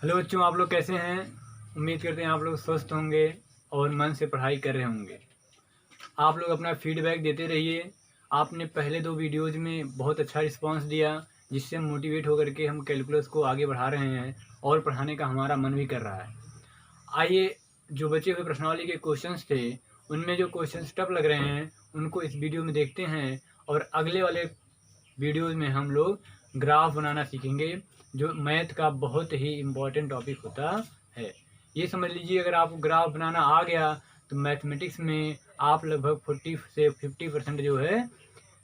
Hello बच्चों, आप लोग कैसे हैं। उम्मीद करते हैं आप लोग स्वस्थ होंगे और मन से पढ़ाई कर रहे होंगे। आप लोग अपना फीडबैक देते रहिए। आपने पहले 2 वीडियोज़ में बहुत अच्छा रिस्पांस दिया, जिससे हम मोटिवेट होकर के हम कैलकुलस को आगे बढ़ा रहे हैं और पढ़ाने का हमारा मन भी कर रहा है। आइए, जो बचे हुए प्रश्नावली के क्वेश्चंस थे, उनमें जो क्वेश्चंस टफ लग रहे हैं उनको इस वीडियो में देखते हैं और अगले वाले वीडियोज़ में हम लोग ग्राफ बनाना सीखेंगे, जो मैथ का बहुत ही इम्पोर्टेंट टॉपिक होता है। ये समझ लीजिए, अगर आपको ग्राफ बनाना आ गया तो मैथमेटिक्स में आप लगभग 40 से 50% जो है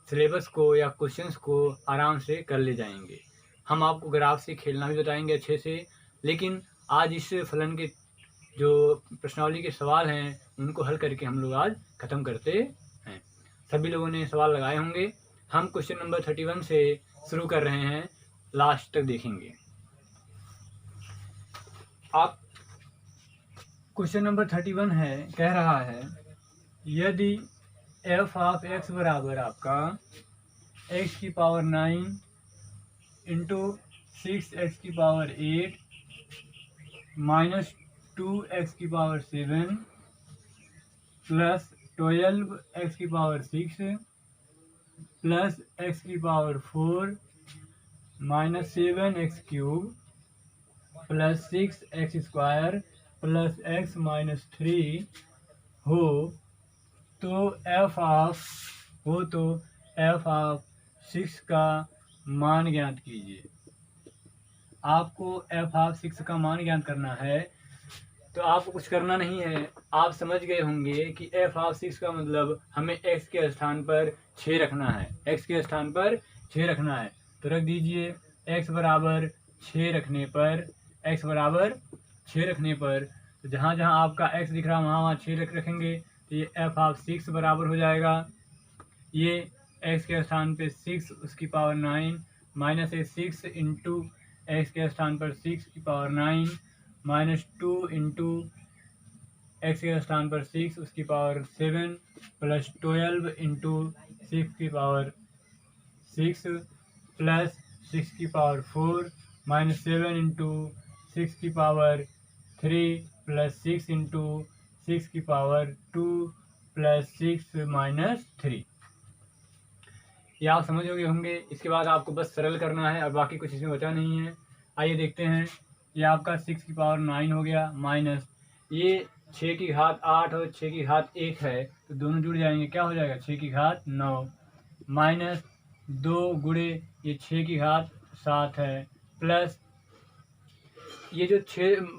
सिलेबस को या क्वेश्चंस को आराम से कर ले जाएंगे। हम आपको ग्राफ से खेलना भी बताएंगे अच्छे से, लेकिन आज इस फलन के जो प्रश्नावली के सवाल हैं उनको हल करके हम लोग आज ख़त्म करते हैं। सभी लोगों ने सवाल लगाए होंगे। हम क्वेश्चन नंबर 31 से शुरू कर रहे हैं, लास्ट तक देखेंगे। आप क्वेश्चन नंबर 31 है, कह रहा है यदि f ऑफ x बराबर आपका x की पावर 9 इंटू 6x की पावर 8 माइनस 2x की पावर 7 प्लस 12x की पावर 6 प्लस x की power 4 minus 7x cube plus 6x square plus x minus 3 हो तो f ऑफ 6 का मान ज्ञात कीजिए। आपको f ऑफ 6 का मान ज्ञात करना है, तो आपको कुछ करना नहीं है। आप समझ गए होंगे कि f ऑफ 6 का मतलब हमें x के स्थान पर 6 रखना है। x के स्थान पर 6 रखना है तो रख दीजिए। x बराबर 6 रखने पर तो जहाँ जहाँ आपका x दिख रहा है वहाँ 6 रखेंगे तो ये f ऑफ 6 बराबर हो जाएगा। ये x के स्थान पे 6 उसकी पावर 9 माइनस 6 इंटू एक्स के स्थान पर 6 की पावर 9 माइनस 2 इंटू एक्स के स्थान पर 6 उसकी पावर 7 प्लस 12 इंटू 6 की पावर 6 प्लस 6 की पावर 4 माइनस 7 इंटू 6 की पावर 3 प्लस 6 इंटू 6 की पावर 2 प्लस 6 माइनस 3। ये आप समझ गए होंगे। इसके बाद आपको बस सरल करना है और बाकी कुछ इसमें बचा नहीं है। आइए देखते हैं। ये आपका 6 की पावर 9 हो गया, माइनस ये 6 की घात 8 और 6 की घात 1 है तो दोनों जुड़ जाएंगे, क्या हो जाएगा 6 की घात 9 माइनस 2 गुणे ये 6 की घात 7 है प्लस ये जो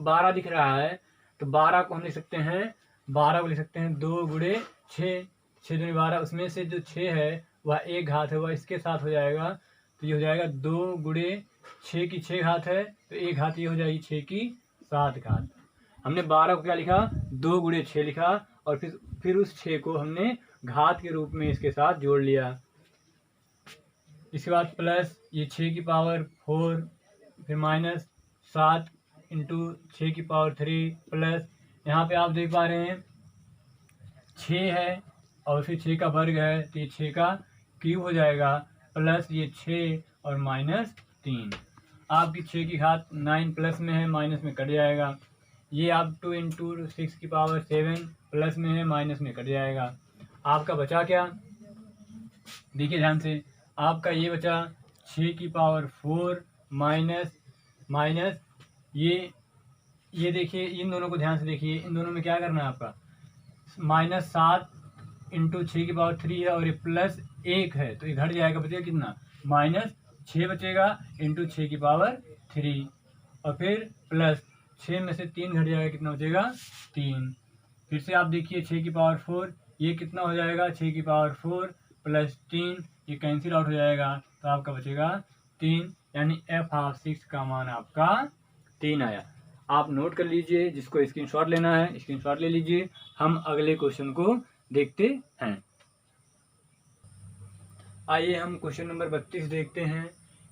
12 दिख रहा है तो 12 को हम लिख सकते हैं 2 गुणे 6 दूनी 12, उसमें से जो 6 है वह 1 घात है, वह इसके साथ हो जाएगा तो ये हो जाएगा 2 गुणे 6 की 6 घात है तो 1 घात ये हो जाएगी 6 की 7 घात। हमने 12 को क्या लिखा, 2 गुणे 6 लिखा और फिर उस 6 को हमने घात के रूप में इसके साथ जोड़ लिया। इसके बाद प्लस ये 6 की पावर 4 फिर माइनस 7 इंटू 6 की पावर 3 प्लस यहाँ पे आप देख पा रहे हैं 6 है और फिर 6 का वर्ग है तो ये 6 का क्यूब हो जाएगा प्लस ये 6 और माइनस 3। आपकी 6 की घात 9 प्लस में है, माइनस में कट जाएगा। ये आप 2 इंटू 6 की पावर 7 प्लस में है, माइनस में कट जाएगा। आपका बचा क्या, देखिए ध्यान से, आपका ये बचा 6 की पावर 4 माइनस ये देखिए, इन दोनों को ध्यान से देखिए, इन दोनों में क्या करना है आपका, माइनस 7 इंटू 6 की पावर 3 है और ये प्लस 1 है तो ये घट जाएगा, बचेगा कितना, माइनस 6 बचेगा इंटू 6 की पावर 3 और फिर प्लस 6 में से 3 घट जाएगा, कितना बचेगा 3। फिर से आप देखिए 6 की पावर 4, ये कितना हो जाएगा 6 की पावर 4 प्लस 3, ये कैंसिल आउट हो जाएगा तो आपका बचेगा 3, यानी f ऑफ 6 का मान आपका 3 आया। आप नोट कर लीजिए, जिसको स्क्रीनशॉट लेना है स्क्रीनशॉट ले लीजिए। हम अगले क्वेश्चन को देखते हैं। आइए हम क्वेश्चन नंबर 32 देखते हैं।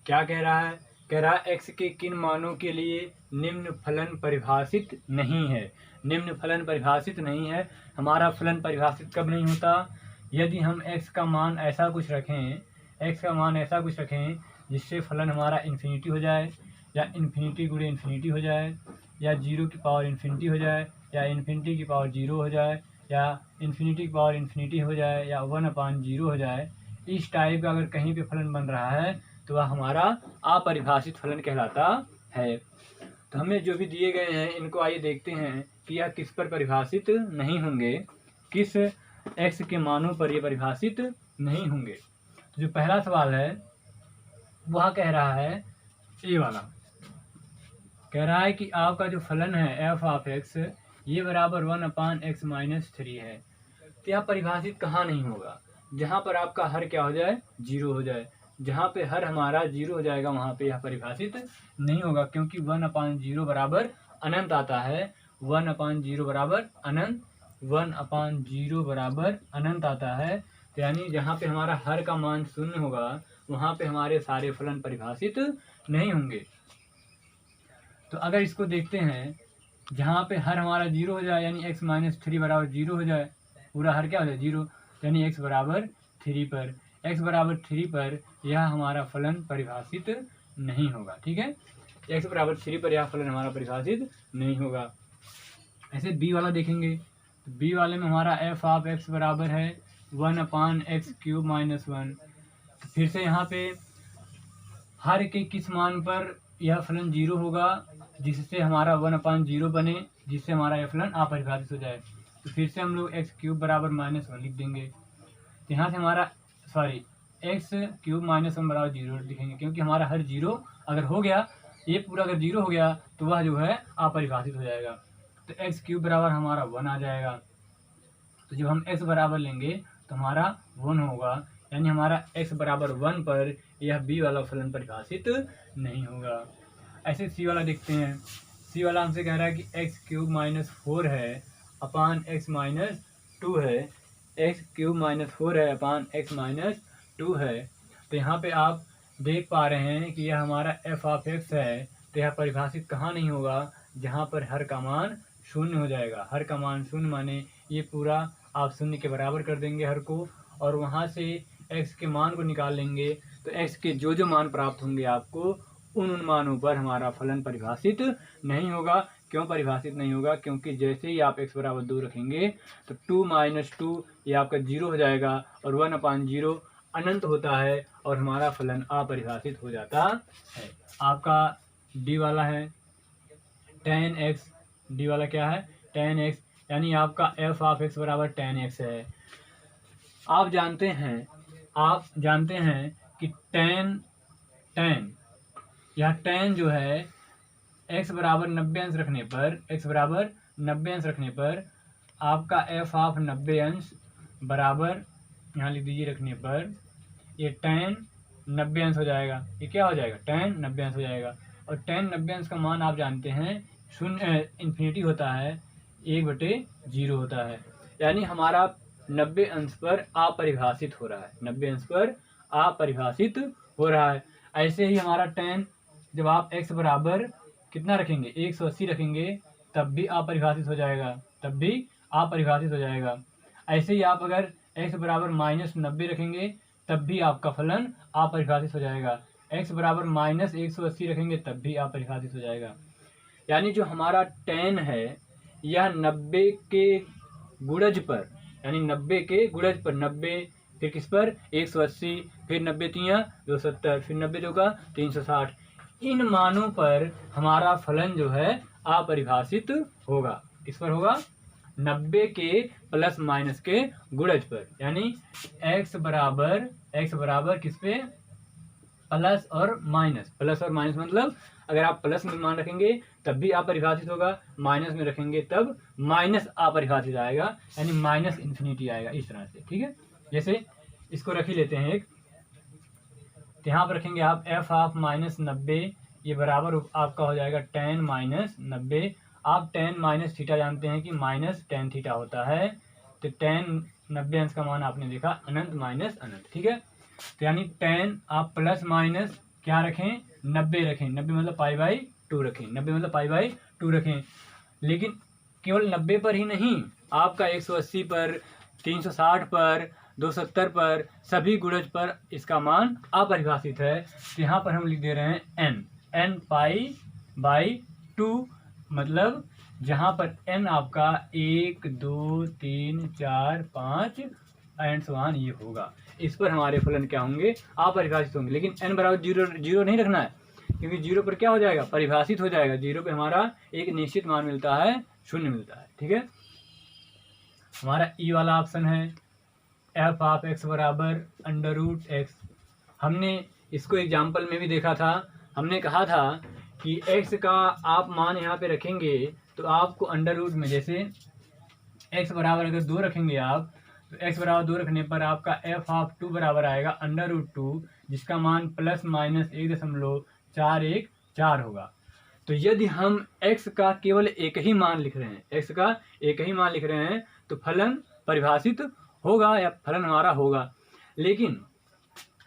क्या कह रहा है, कह रहा है x के किन मानों के लिए निम्न फलन परिभाषित नहीं है। निम्न फलन परिभाषित नहीं है। हमारा फलन परिभाषित कब नहीं होता, यदि हम x का मान ऐसा कुछ रखें जिससे फलन हमारा इन्फिनिटी हो जाए, या इन्फिनिटी गुणे इन्फिनिटी हो जाए, या 0 की पावर इन्फिनिटी हो जाए, या इन्फिनिटी की पावर 0 हो जाए, या इन्फिनिटी की पावर इन्फिनिटी हो जाए, या 1/0 हो जाए। इस टाइप का अगर कहीं पे फलन बन रहा है तो वह हमारा अपरिभाषित फलन कहलाता है। तो हमें जो भी दिए गए हैं इनको आइए देखते हैं कि यह किस पर परिभाषित नहीं होंगे, किस x के मानों पर ये परिभाषित नहीं होंगे। तो जो पहला सवाल है वह कह रहा है, ए वाला कह रहा है कि आपका जो फलन है एफ ऑफ एक्स ये बराबर 1/x-3 है। तो यह परिभाषित कहाँ नहीं होगा? जहाँ पर आपका हर क्या हो जाए, 0 हो जाए। जहाँ पे हर हमारा 0 हो जाएगा वहाँ पे यह परिभाषित नहीं होगा, क्योंकि 1/0 बराबर अनंत आता है। 1/0 बराबर अनंत, 1/0 बराबर अनंत आता है। तो यानी जहाँ पे हमारा हर का मान 0 होगा वहाँ पे हमारे सारे फलन परिभाषित नहीं होंगे। तो अगर इसको देखते हैं, जहाँ पे हर हमारा 0 हो जाए यानी x-3 बराबर 0 हो जाए, पूरा हर क्या हो जाए 0, यानी x बराबर 3 पर, x बराबर 3 पर यह हमारा फलन परिभाषित नहीं होगा। ठीक है, x बराबर 3 पर यह फलन हमारा परिभाषित नहीं होगा। ऐसे b वाला देखेंगे तो b वाले में हमारा f ऑफ x बराबर है 1/x³ - 1। तो फिर से यहाँ पे हर के किस मान पर यह फलन 0 होगा, जिससे हमारा 1/0 बने, जिससे हमारा यह फलन अपरिभाषित हो जाए। तो फिर से हम लोग x³ बराबर -1 लिख देंगे। तो यहाँ से हमारा x³ -1 बराबर 0 लिखेंगे, क्योंकि हमारा हर 0 अगर हो गया, ये पूरा अगर 0 हो गया तो वह जो है अपरिभाषित हो जाएगा। तो x³ बराबर हमारा 1 आ जाएगा। तो जब हम x बराबर लेंगे तो हमारा 1 होगा, यानी हमारा x बराबर 1 पर यह b वाला फलन परिभाषित नहीं होगा। ऐसे c वाला देखते हैं। c वाला हमसे कह रहा है कि x³ - 4 है अपान x - 2 है, x³ - 4 है अपान x - 2 है। तो यहाँ पे आप देख पा रहे हैं कि यह हमारा f ऑफ x है। तो यह परिभाषित कहाँ नहीं होगा? जहाँ पर हर का मान 0 हो जाएगा। हर का मान 0 माने ये पूरा आप 0 के बराबर कर देंगे हर को, और वहाँ से x के मान को निकाल लेंगे। तो x के जो मान प्राप्त होंगे आपको, उन मानों पर हमारा फलन परिभाषित नहीं होगा। क्यों परिभाषित नहीं होगा? क्योंकि जैसे ही आप x बराबर 2 रखेंगे तो 2 - 2 ये आपका 0 हो जाएगा, और 1/0 अनंत होता है और हमारा फलन अपरिभाषित हो जाता है। आपका d वाला है tan x, d वाला क्या है tan x, यानी आपका f ऑफ x बराबर tan x है। आप जानते हैं कि tan यह tan जो है x बराबर 90 अंश रखने पर, x बराबर 90 अंश रखने पर आपका f ऑफ 90 अंश बराबर, यहाँ लिख दीजिए रखने पर, ये tan 90 अंश हो जाएगा। ये क्या हो जाएगा? tan 90 अंश हो जाएगा। और tan 90 अंश का मान आप जानते हैं इन्फिनिटी होता है, 1/0 होता है। यानी हमारा 90 अंश पर अपरिभाषित हो रहा है, 90 अंश पर अपरिभाषित हो रहा है। ऐसे ही हमारा tan, जब आप x बराबर कितना रखेंगे 180 रखेंगे तब भी अपरिभाषित हो जाएगा, तब भी अपरिभाषित हो जाएगा। ऐसे ही आप अगर x बराबर -90 रखेंगे तब भी आपका फलन अपरिभाषित हो जाएगा। x बराबर -180 रखेंगे तब भी अपरिभाषित हो जाएगा। यानी जो हमारा tan है यह 90 के गुणज पर, यानी 90 के गुणज पर, 90 फिर किस पर 180, फिर 90 तियां 270, फिर 90 चौका 360, इन मानों पर हमारा फलन जो है अपरिभाषित होगा। किस पर होगा? 90 के प्लस माइनस के गुणज पर, यानी x बराबर किस पे? प्लस और माइनस। प्लस और माइनस मतलब अगर आप प्लस में मान रखेंगे तब भी अपरिभाषित होगा, माइनस में रखेंगे तब माइनस अपरिभाषित आएगा, यानी -इन्फिनिटी आएगा, इस तरह से। ठीक है, जैसे इसको रख ही लेते हैं एक, तो यहाँ पर रखेंगे आप f ऑफ -90, ये बराबर आपका हो जाएगा tan -90। आप tan माइनस थीटा जानते हैं कि -tan थीटा होता है। तो tan 90 अंश का मान आपने देखा अनंत माइनस अनंत। ठीक है, तो यानी tan आप प्लस माइनस क्या रखें? 90 रखें। 90 मतलब π/2 रखें, 90 मतलब π/2 रखें। लेकिन केवल 90 पर ही नहीं, आपका 180 पर, 360 पर, 270 पर, सभी गुणज पर इसका मान अपरिभाषित है। तो यहाँ पर हम लिख दे रहे हैं n, n पाई बाई 2, मतलब जहाँ पर n आपका 1 2 3 4 5 एंड सो ऑन ये होगा। इस पर हमारे फलन क्या होंगे, अपरिभाषित होंगे। लेकिन n बराबर जीरो नहीं रखना है, क्योंकि जीरो पर क्या हो जाएगा, परिभाषित हो जाएगा। जीरो पे हमारा एक निश्चित मान मिलता है, शून्य मिलता है। ठीक है, हमारा ई वाला ऑप्शन है एफ ऑफ एक्स बराबर अंडर रूट एक्स। हमने इसको एग्जाम्पल में भी देखा था। हमने कहा था कि एक्स का आप मान यहाँ पे रखेंगे तो आपको अंडर रूट में, जैसे एक्स बराबर अगर 2 रखेंगे आप, तो एक्स बराबर 2 रखने पर आपका एफ ऑफ 2 बराबर आएगा अंडर रूट 2, जिसका मान +-1.414 होगा। तो यदि हम x का केवल एक ही मान लिख रहे हैं, x का एक ही मान लिख रहे हैं, तो फलन परिभाषित होगा या फलन हमारा होगा। लेकिन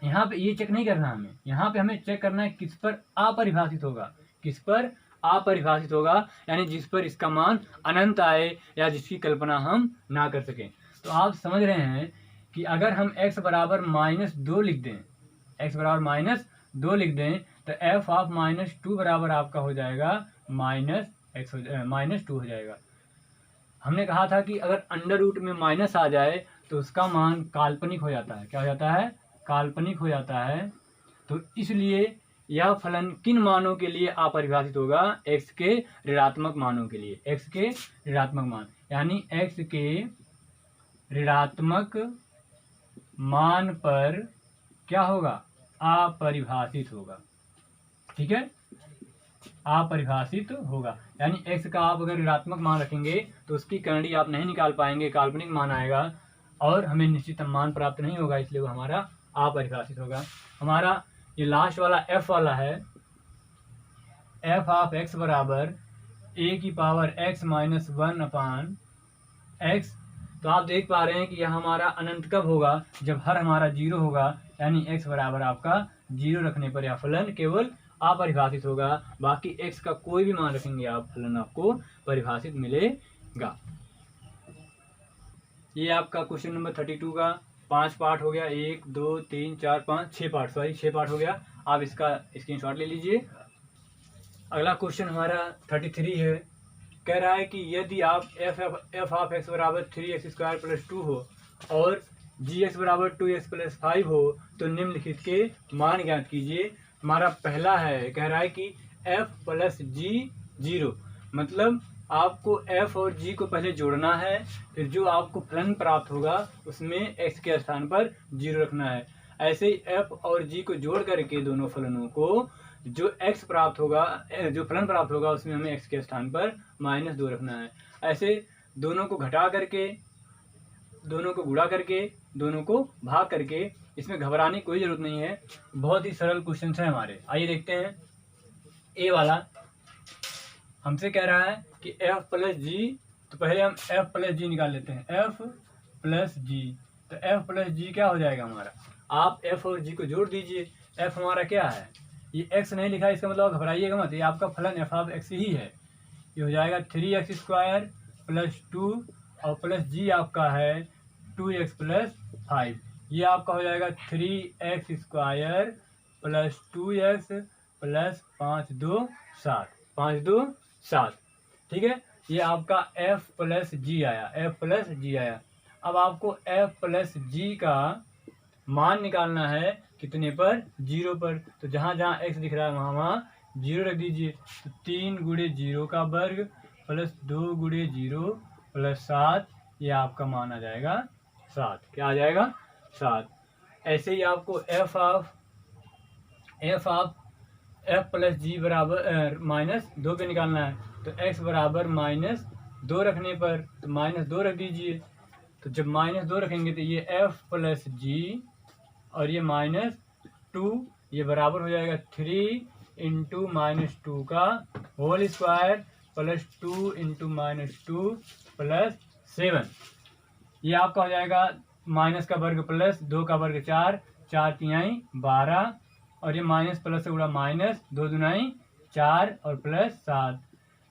यहाँ पे ये चेक नहीं करना हमें, यहाँ पे हमें चेक करना है किस पर अपरिभाषित होगा, किस पर अपरिभाषित होगा, यानी जिस पर इसका मान अनंत आए या जिसकी कल्पना हम ना कर सकें। तो आप समझ रहे हैं कि अगर हम x बराबर -2 लिख दें, x बराबर -2 लिख दें, तो f ऑफ -2 बराबर आपका हो जाएगा -2 हो जाएगा। हमने कहा था कि अगर अंडर रूट में माइनस आ जाए तो उसका मान काल्पनिक हो जाता है। क्या हो जाता है, काल्पनिक हो जाता है। तो इसलिए यह फलन किन मानों के लिए अपरिभाषित होगा, x के ऋणात्मक मानों के लिए, x के ऋणात्मक मान, यानी x के ऋणात्मक मान पर क्या होगा, अपरिभाषित होगा। ठीक है, अपरिभाषित होगा, यानी x का आप अगर ऋणात्मक मान रखेंगे तो उसकी करणी आप नहीं निकाल पाएंगे, काल्पनिक मान आएगा और हमें निश्चित मान प्राप्त नहीं होगा, इसलिए वो हमारा अपरिभाषित होगा। हमारा ये लास्ट वाला f वाला है, f ऑफ x बराबर a⁻x-1/x। तो आप देख पा रहे हैं कि यह हमारा अनंत कब होगा, जब हर हमारा 0 होगा, यानी x बराबर आपका 0 रखने पर यह फलन केवल अपरिभाषित होगा। बाकी x का कोई भी मान रखेंगे आप, फलन आपको परिभाषित मिलेगा। ये आपका क्वेश्चन नंबर 32 का 5 पार्ट हो गया, 1 2 3 4 5 6 पार्ट, सॉरी 6 पार्ट हो गया। आप इसका स्क्रीनशॉट ले लीजिए। अगला क्वेश्चन हमारा 33 है। कह रहा है कि यदि आप f ऑफ x बराबर 3x² + 2 हो और gx बराबर 2x + 5 हो तो निम्नलिखित के मान ज्ञात कीजिए। हमारा पहला है, कह रहा है कि f + g 0, मतलब आपको f और g को पहले जोड़ना है, फिर जो आपको फलन प्राप्त होगा उसमें x के स्थान पर 0 रखना है। ऐसे ही f और g को जोड़ करके दोनों फलनों को जो x प्राप्त होगा, जो फलन प्राप्त होगा उसमें हमें x के स्थान पर -2 रखना है। ऐसे दोनों को घटा करके, दोनों को गुणा करके, दोनों को भाग करके, इसमें घबराने की कोई जरूरत नहीं है, बहुत ही सरल क्वेश्चन है हमारे। आइए देखते हैं। ए वाला हमसे कह रहा है कि f + g, तो पहले हम f + g निकाल लेते हैं, f + g। तो f + g क्या हो जाएगा हमारा, आप f और g को जोड़ दीजिए। f हमारा क्या है, ये x नहीं लिखा है, इसका मतलब घबराइएगा मत, ये आपका फलन f ऑफ x ही है। ये हो जाएगा 3x² + 2 और प्लस g आपका है 2x + 5। ये आपका हो जाएगा 3x² + 2x + 5 2 7, 5 2 7। ठीक है, ये आपका f + g आया, f + g आया। अब आपको f + g का मान निकालना है कितने पर, 0 पर। तो जहाँ जहाँ x दिख रहा है वहाँ वहाँ 0 रख दीजिए। तो 3 × 0 का वर्ग + 2 × 0 + 7, ये आपका मान आ जाएगा 7। क्या आ जाएगा, 7। ऐसे ही आपको f + g बराबर -2 पे निकालना है। तो x बराबर -2 रखने पर तो -2 रख दीजिए। तो जब -2 रखेंगे तो ये f + g और ये -2, ये बराबर हो जाएगा 3 × -2 का होल स्क्वायर + 2 × -2 + 7। ये आपका हो जाएगा माइनस का वर्ग प्लस 2 का वर्ग 4, 4 तिहाई 12, और ये माइनस प्लस से उड़ा माइनस, 2 दुनाई 4 और प्लस 7।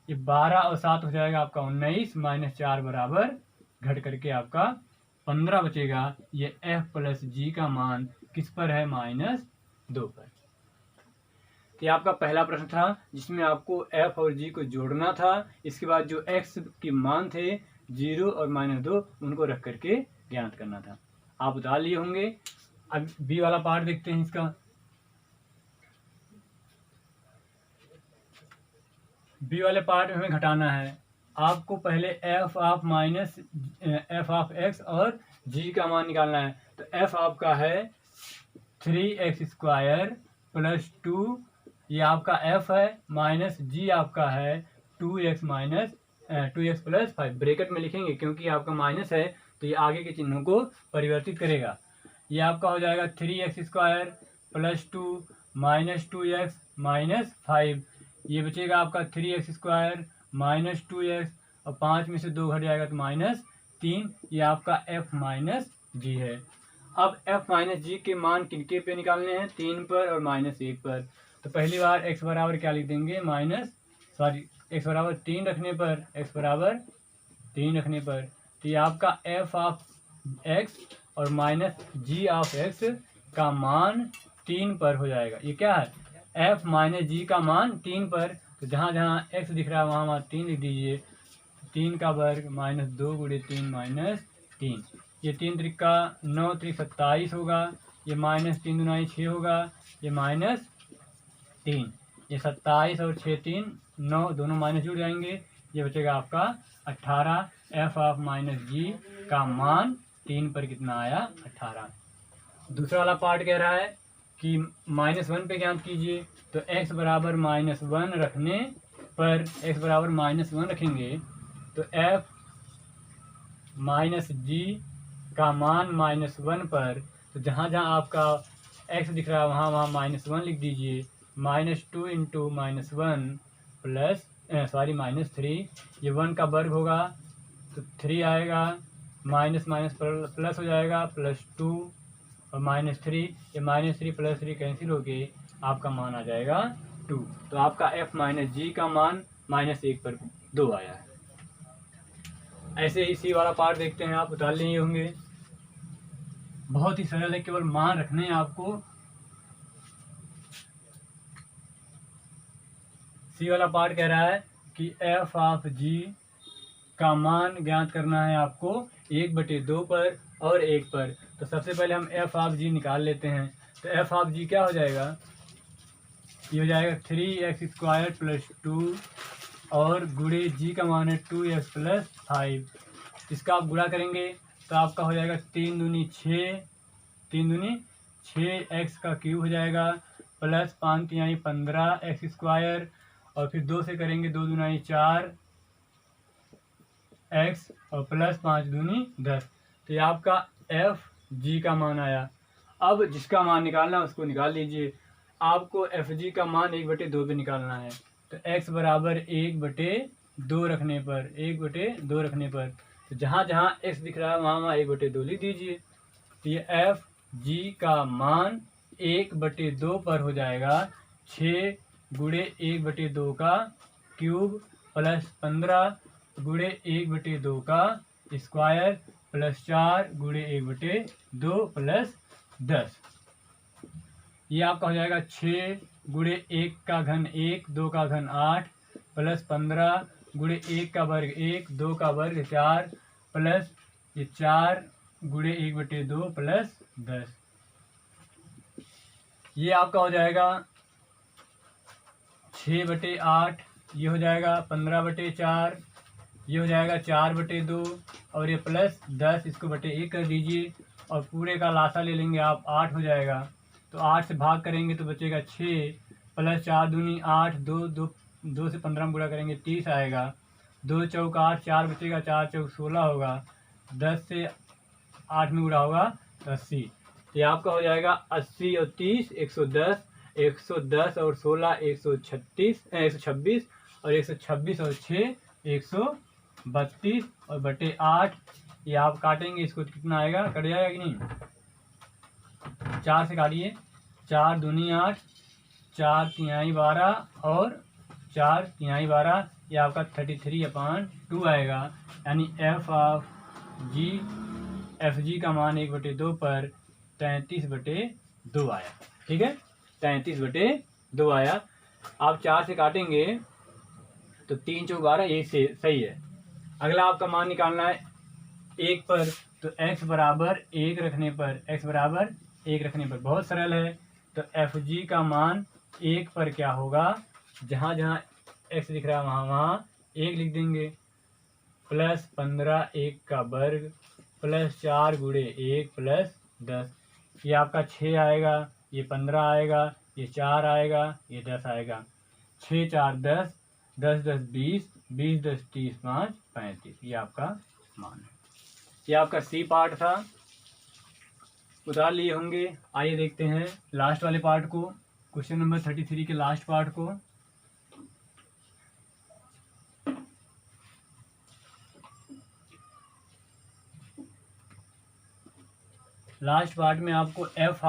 ये 12 और 7 हो जाएगा आपका 19, -4 बराबर घट करके आपका 15 बचेगा। ये f + g का मान किस पर है, -2 पर। तो ये आपका पहला प्रश्न था जिसमें आपको एफ और जी को जोड़ना था। इसके बाद जो एक्स के मान थे 0 और -2 उनको रख करके ज्ञात करना था। आप उतार लिए होंगे। अब बी वाला पार्ट देखते हैं इसका। बी वाले पार्ट में हमें घटाना है। आपको पहले एफ ऑफ एक्स और जी का मान निकालना है। तो एफ आपका है 3x² + 2, ये आपका एफ है, माइनस जी आपका है 2x + 5। ब्रैकेट में लिखेंगे क्योंकि आपका माइनस है तो ये आगे के चिन्हों को परिवर्तित करेगा। ये आपका हो जाएगा 3x² + 2 -2x -5। ये बचेगा आपका 3x² -2x और 5 में से 2 घट जाएगा तो -3। ये आपका f -g है। अब f -g के मान किनके पे निकालने हैं? 3 पर और -1 पर। तो पहली बार x बराबर क्या लिख देंगे? x बराबर 3 रखने पर, x बराबर 3 रखने पर तो ये आपका f ऑफ x और -g ऑफ x का मान 3 पर हो जाएगा। ये क्या है? f -g का मान 3 पर। तो जहाँ जहाँ x दिख रहा है वहाँ वहाँ 3 लिख दीजिए। 3 का वर्ग -2 × 3 -3। ये 3 त्रिका 9 त्रिक 27 होगा। ये -3 दूनी 6 होगा। ये -3। ये 27 और 6 3 9 दोनों माइनस जुड़ जाएंगे। ये बचेगा आपका 18। f ऑफ -g का मान 3 पर कितना आया? 18। दूसरा वाला पार्ट कह रहा है कि -1 पे ज्ञात कीजिए। तो x बराबर -1 रखने पर, x बराबर -1 रखेंगे तो f -g का मान -1 पर। तो जहाँ जहाँ आपका x दिख रहा है वहाँ वहाँ -1 लिख दीजिए। -2 × -1 प्लस -3। ये 1 का वर्ग होगा तो 3 आएगा, माइनस माइनस प्लस हो जाएगा, +2 और -3। ये -3 + 3 कैंसिल होके आपका मान आ जाएगा 2। तो आपका f -g का मान -1 पर 2 आया है। ऐसे ही सी वाला पार्ट देखते हैं। आप उतार लिए होंगे। बहुत ही सरल है, केवल मान रखने हैं आपको। सी वाला पार्ट कह रहा है कि f ऑफ g का मान ज्ञात करना है आपको 1/2 पर और 1 पर। तो सबसे पहले हम f ऑफ g निकाल लेते हैं। तो f ऑफ g क्या हो जाएगा? ये हो जाएगा 3x² + 2 और गुणे g का मान है 2x + 5। इसका आप गुणा करेंगे तो आपका हो जाएगा 3 दूनी 6, 3 दूनी 6x का क्यूब हो जाएगा, प्लस 5 तिहाई 15x² और फिर 2 से करेंगे 2 दूनी 4 x और प्लस 5 दूनी 10। तो ये आपका एफ जी का मान आया। अब जिसका मान निकालना है उसको निकाल लीजिए। आपको एफ जी का मान 1/2 पे निकालना है। तो x बराबर 1/2 रखने पर, 1/2 रखने पर तो जहाँ जहाँ x दिख रहा है वहाँ वहाँ 1/2 लिख दीजिए। तो ये एफ जी का मान 1/2 पर हो जाएगा 6 × 1/2 का क्यूब प्लस 15 × 1/2 का स्क्वायर प्लस 4 × 1/2 प्लस 10। ये आपका हो जाएगा 6 × 1 का घन 1, 2 का घन 8 प्लस 15 × 1 का वर्ग 1, 2 का वर्ग 4 प्लस ये 4 × 1/2 प्लस 10। ये आपका हो जाएगा 6/8। ये हो जाएगा 15/4। ये हो जाएगा 4/2 और ये प्लस 10, इसको /1 कर दीजिए और पूरे का लासा ले लेंगे आप, 8 हो जाएगा। तो 8 से भाग करेंगे तो बचेगा 6 प्लस 4 दूनी 8, 2 से 15 में गुणा करेंगे 30 आएगा। 2 चौक 8, 4 बचेगा, 4 चौक 16 होगा, 10 से 8 में गुणा होगा तो 80। तो ये आपका हो जाएगा 80 और 30 110, 110 और 16 126 और 126 और 6 132 और /8। ये आप काटेंगे इसको तो कितना आएगा? कट जाएगा कि नहीं? 4 से काटिए, 4 दूनी 8, 4 तिहाई 12 और 4 तिहाई 12। ये आपका 33/2 आएगा। यानी एफ जी का मान 1/2 पर 33/2 आया। ठीक है, 33/2 2 आया। आप 4 से काटेंगे तो 3 चौक 12, ये से सही है। अगला आपका मान निकालना है 1 पर, तो x बराबर 1 रखने पर, x बराबर 1 रखने पर बहुत सरल है। तो एफ जी का मान 1 पर क्या होगा, जहाँ जहाँ x दिख रहा है वहाँ वहाँ 1 लिख देंगे, प्लस 15 1 का वर्ग प्लस 4 गुणे 1 प्लस 10। ये आपका 6 आएगा, ये 15 आएगा, ये 4 आएगा, ये 10 आएगा। 6 4 10, 10 10 20, 20 10 30, 5 35। ये आपका मान है। ये आपका सी पार्ट था, उतार लिए होंगे। आइए देखते हैं लास्ट वाले पार्ट को, क्वेश्चन नंबर 33 के लास्ट पार्ट को। लास्ट पार्ट में आपको एफ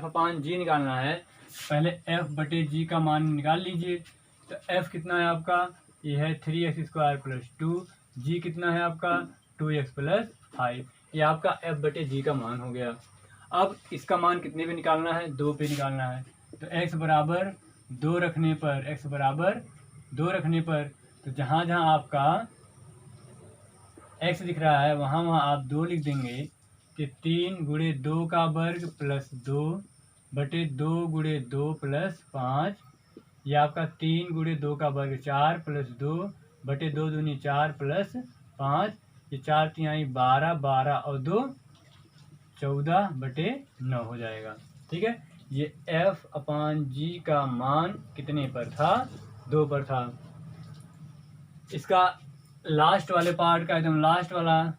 अपान जी निकालना है। पहले एफ बटे जी का मान निकाल लीजिए। तो एफ कितना है आपका, ये है 3x² प्लस 2, जी कितना है आपका 2x प्लस 5। ये आपका एफ बटे जी का मान हो गया। अब इसका मान कितने पे निकालना है, 2 पे निकालना है। तो x बराबर 2 रखने पर, x बराबर 2 रखने पर, तो जहाँ जहाँ आपका x दिख रहा है वहाँ वहाँ आप 2 लिख देंगे कि 3 गुणे 2 का वर्ग प्लस 2 बटे 2 गुणे 2 प्लस 5। ये आपका 3 गुणे 2 का वर्ग 4 प्लस 2 बटे 2 दूनी 4 प्लस 5। ये 4 तिहाई 12, 12 और 2 14 बटे 9 हो जाएगा। ठीक है, ये एफ अपान जी का मान कितने पर था, 2 पर था। इसका लास्ट वाले पार्ट का एकदम लास्ट वाला,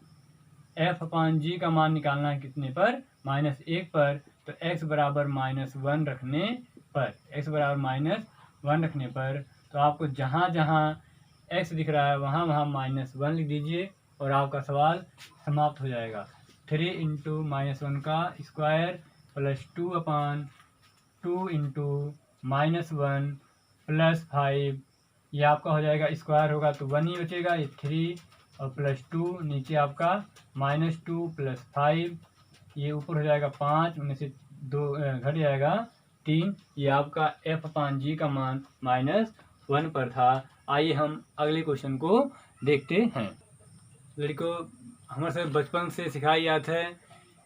एफ अपान जी का मान निकालना है कितने पर, -1 पर। तो x बराबर -1 रखने पर, x बराबर -1 रखने पर, तो आपको जहाँ जहाँ x दिख रहा है वहाँ वहाँ -1 लिख दीजिए और आपका सवाल समाप्त हो जाएगा। 3 इंटू -1 का स्क्वायर प्लस 2 अपान 2 इंटू -1 प्लस 5। ये आपका हो जाएगा, स्क्वायर होगा तो 1 ही बचेगा, ये 3 और प्लस 2, नीचे आपका -2 प्लस 5, ये ऊपर हो जाएगा 5, उनमें से 2 घट जाएगा 3। ये आपका एफ अपान जी का मान -1 पर था। आइए हम अगले क्वेश्चन को देखते हैं। लड़कों, हमारे से बचपन से सिखाई जाता है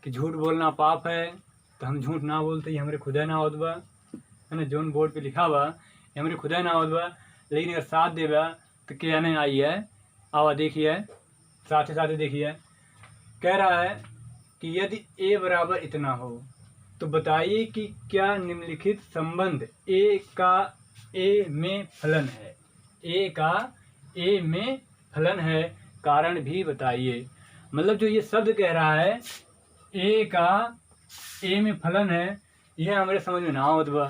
कि झूठ बोलना पाप है, तो हम झूठ ना बोलते, ये हमारे खुदा ना होत बा, है ना। जोन बोर्ड पे लिखा बा ये हमारे खुदा ना होत बा, लेकिन अगर साथ देबा तो क्या नहीं आई है। आवा देखिए, साथ ही साथ देखिए, कह रहा है कि यदि a बराबर इतना हो तो बताइए कि क्या निम्नलिखित संबंध a का a में फलन है, a का a में फलन है, कारण भी बताइए। मतलब जो ये शब्द कह रहा है a का a में फलन है, यह हमारे समझ में ना आवत बा,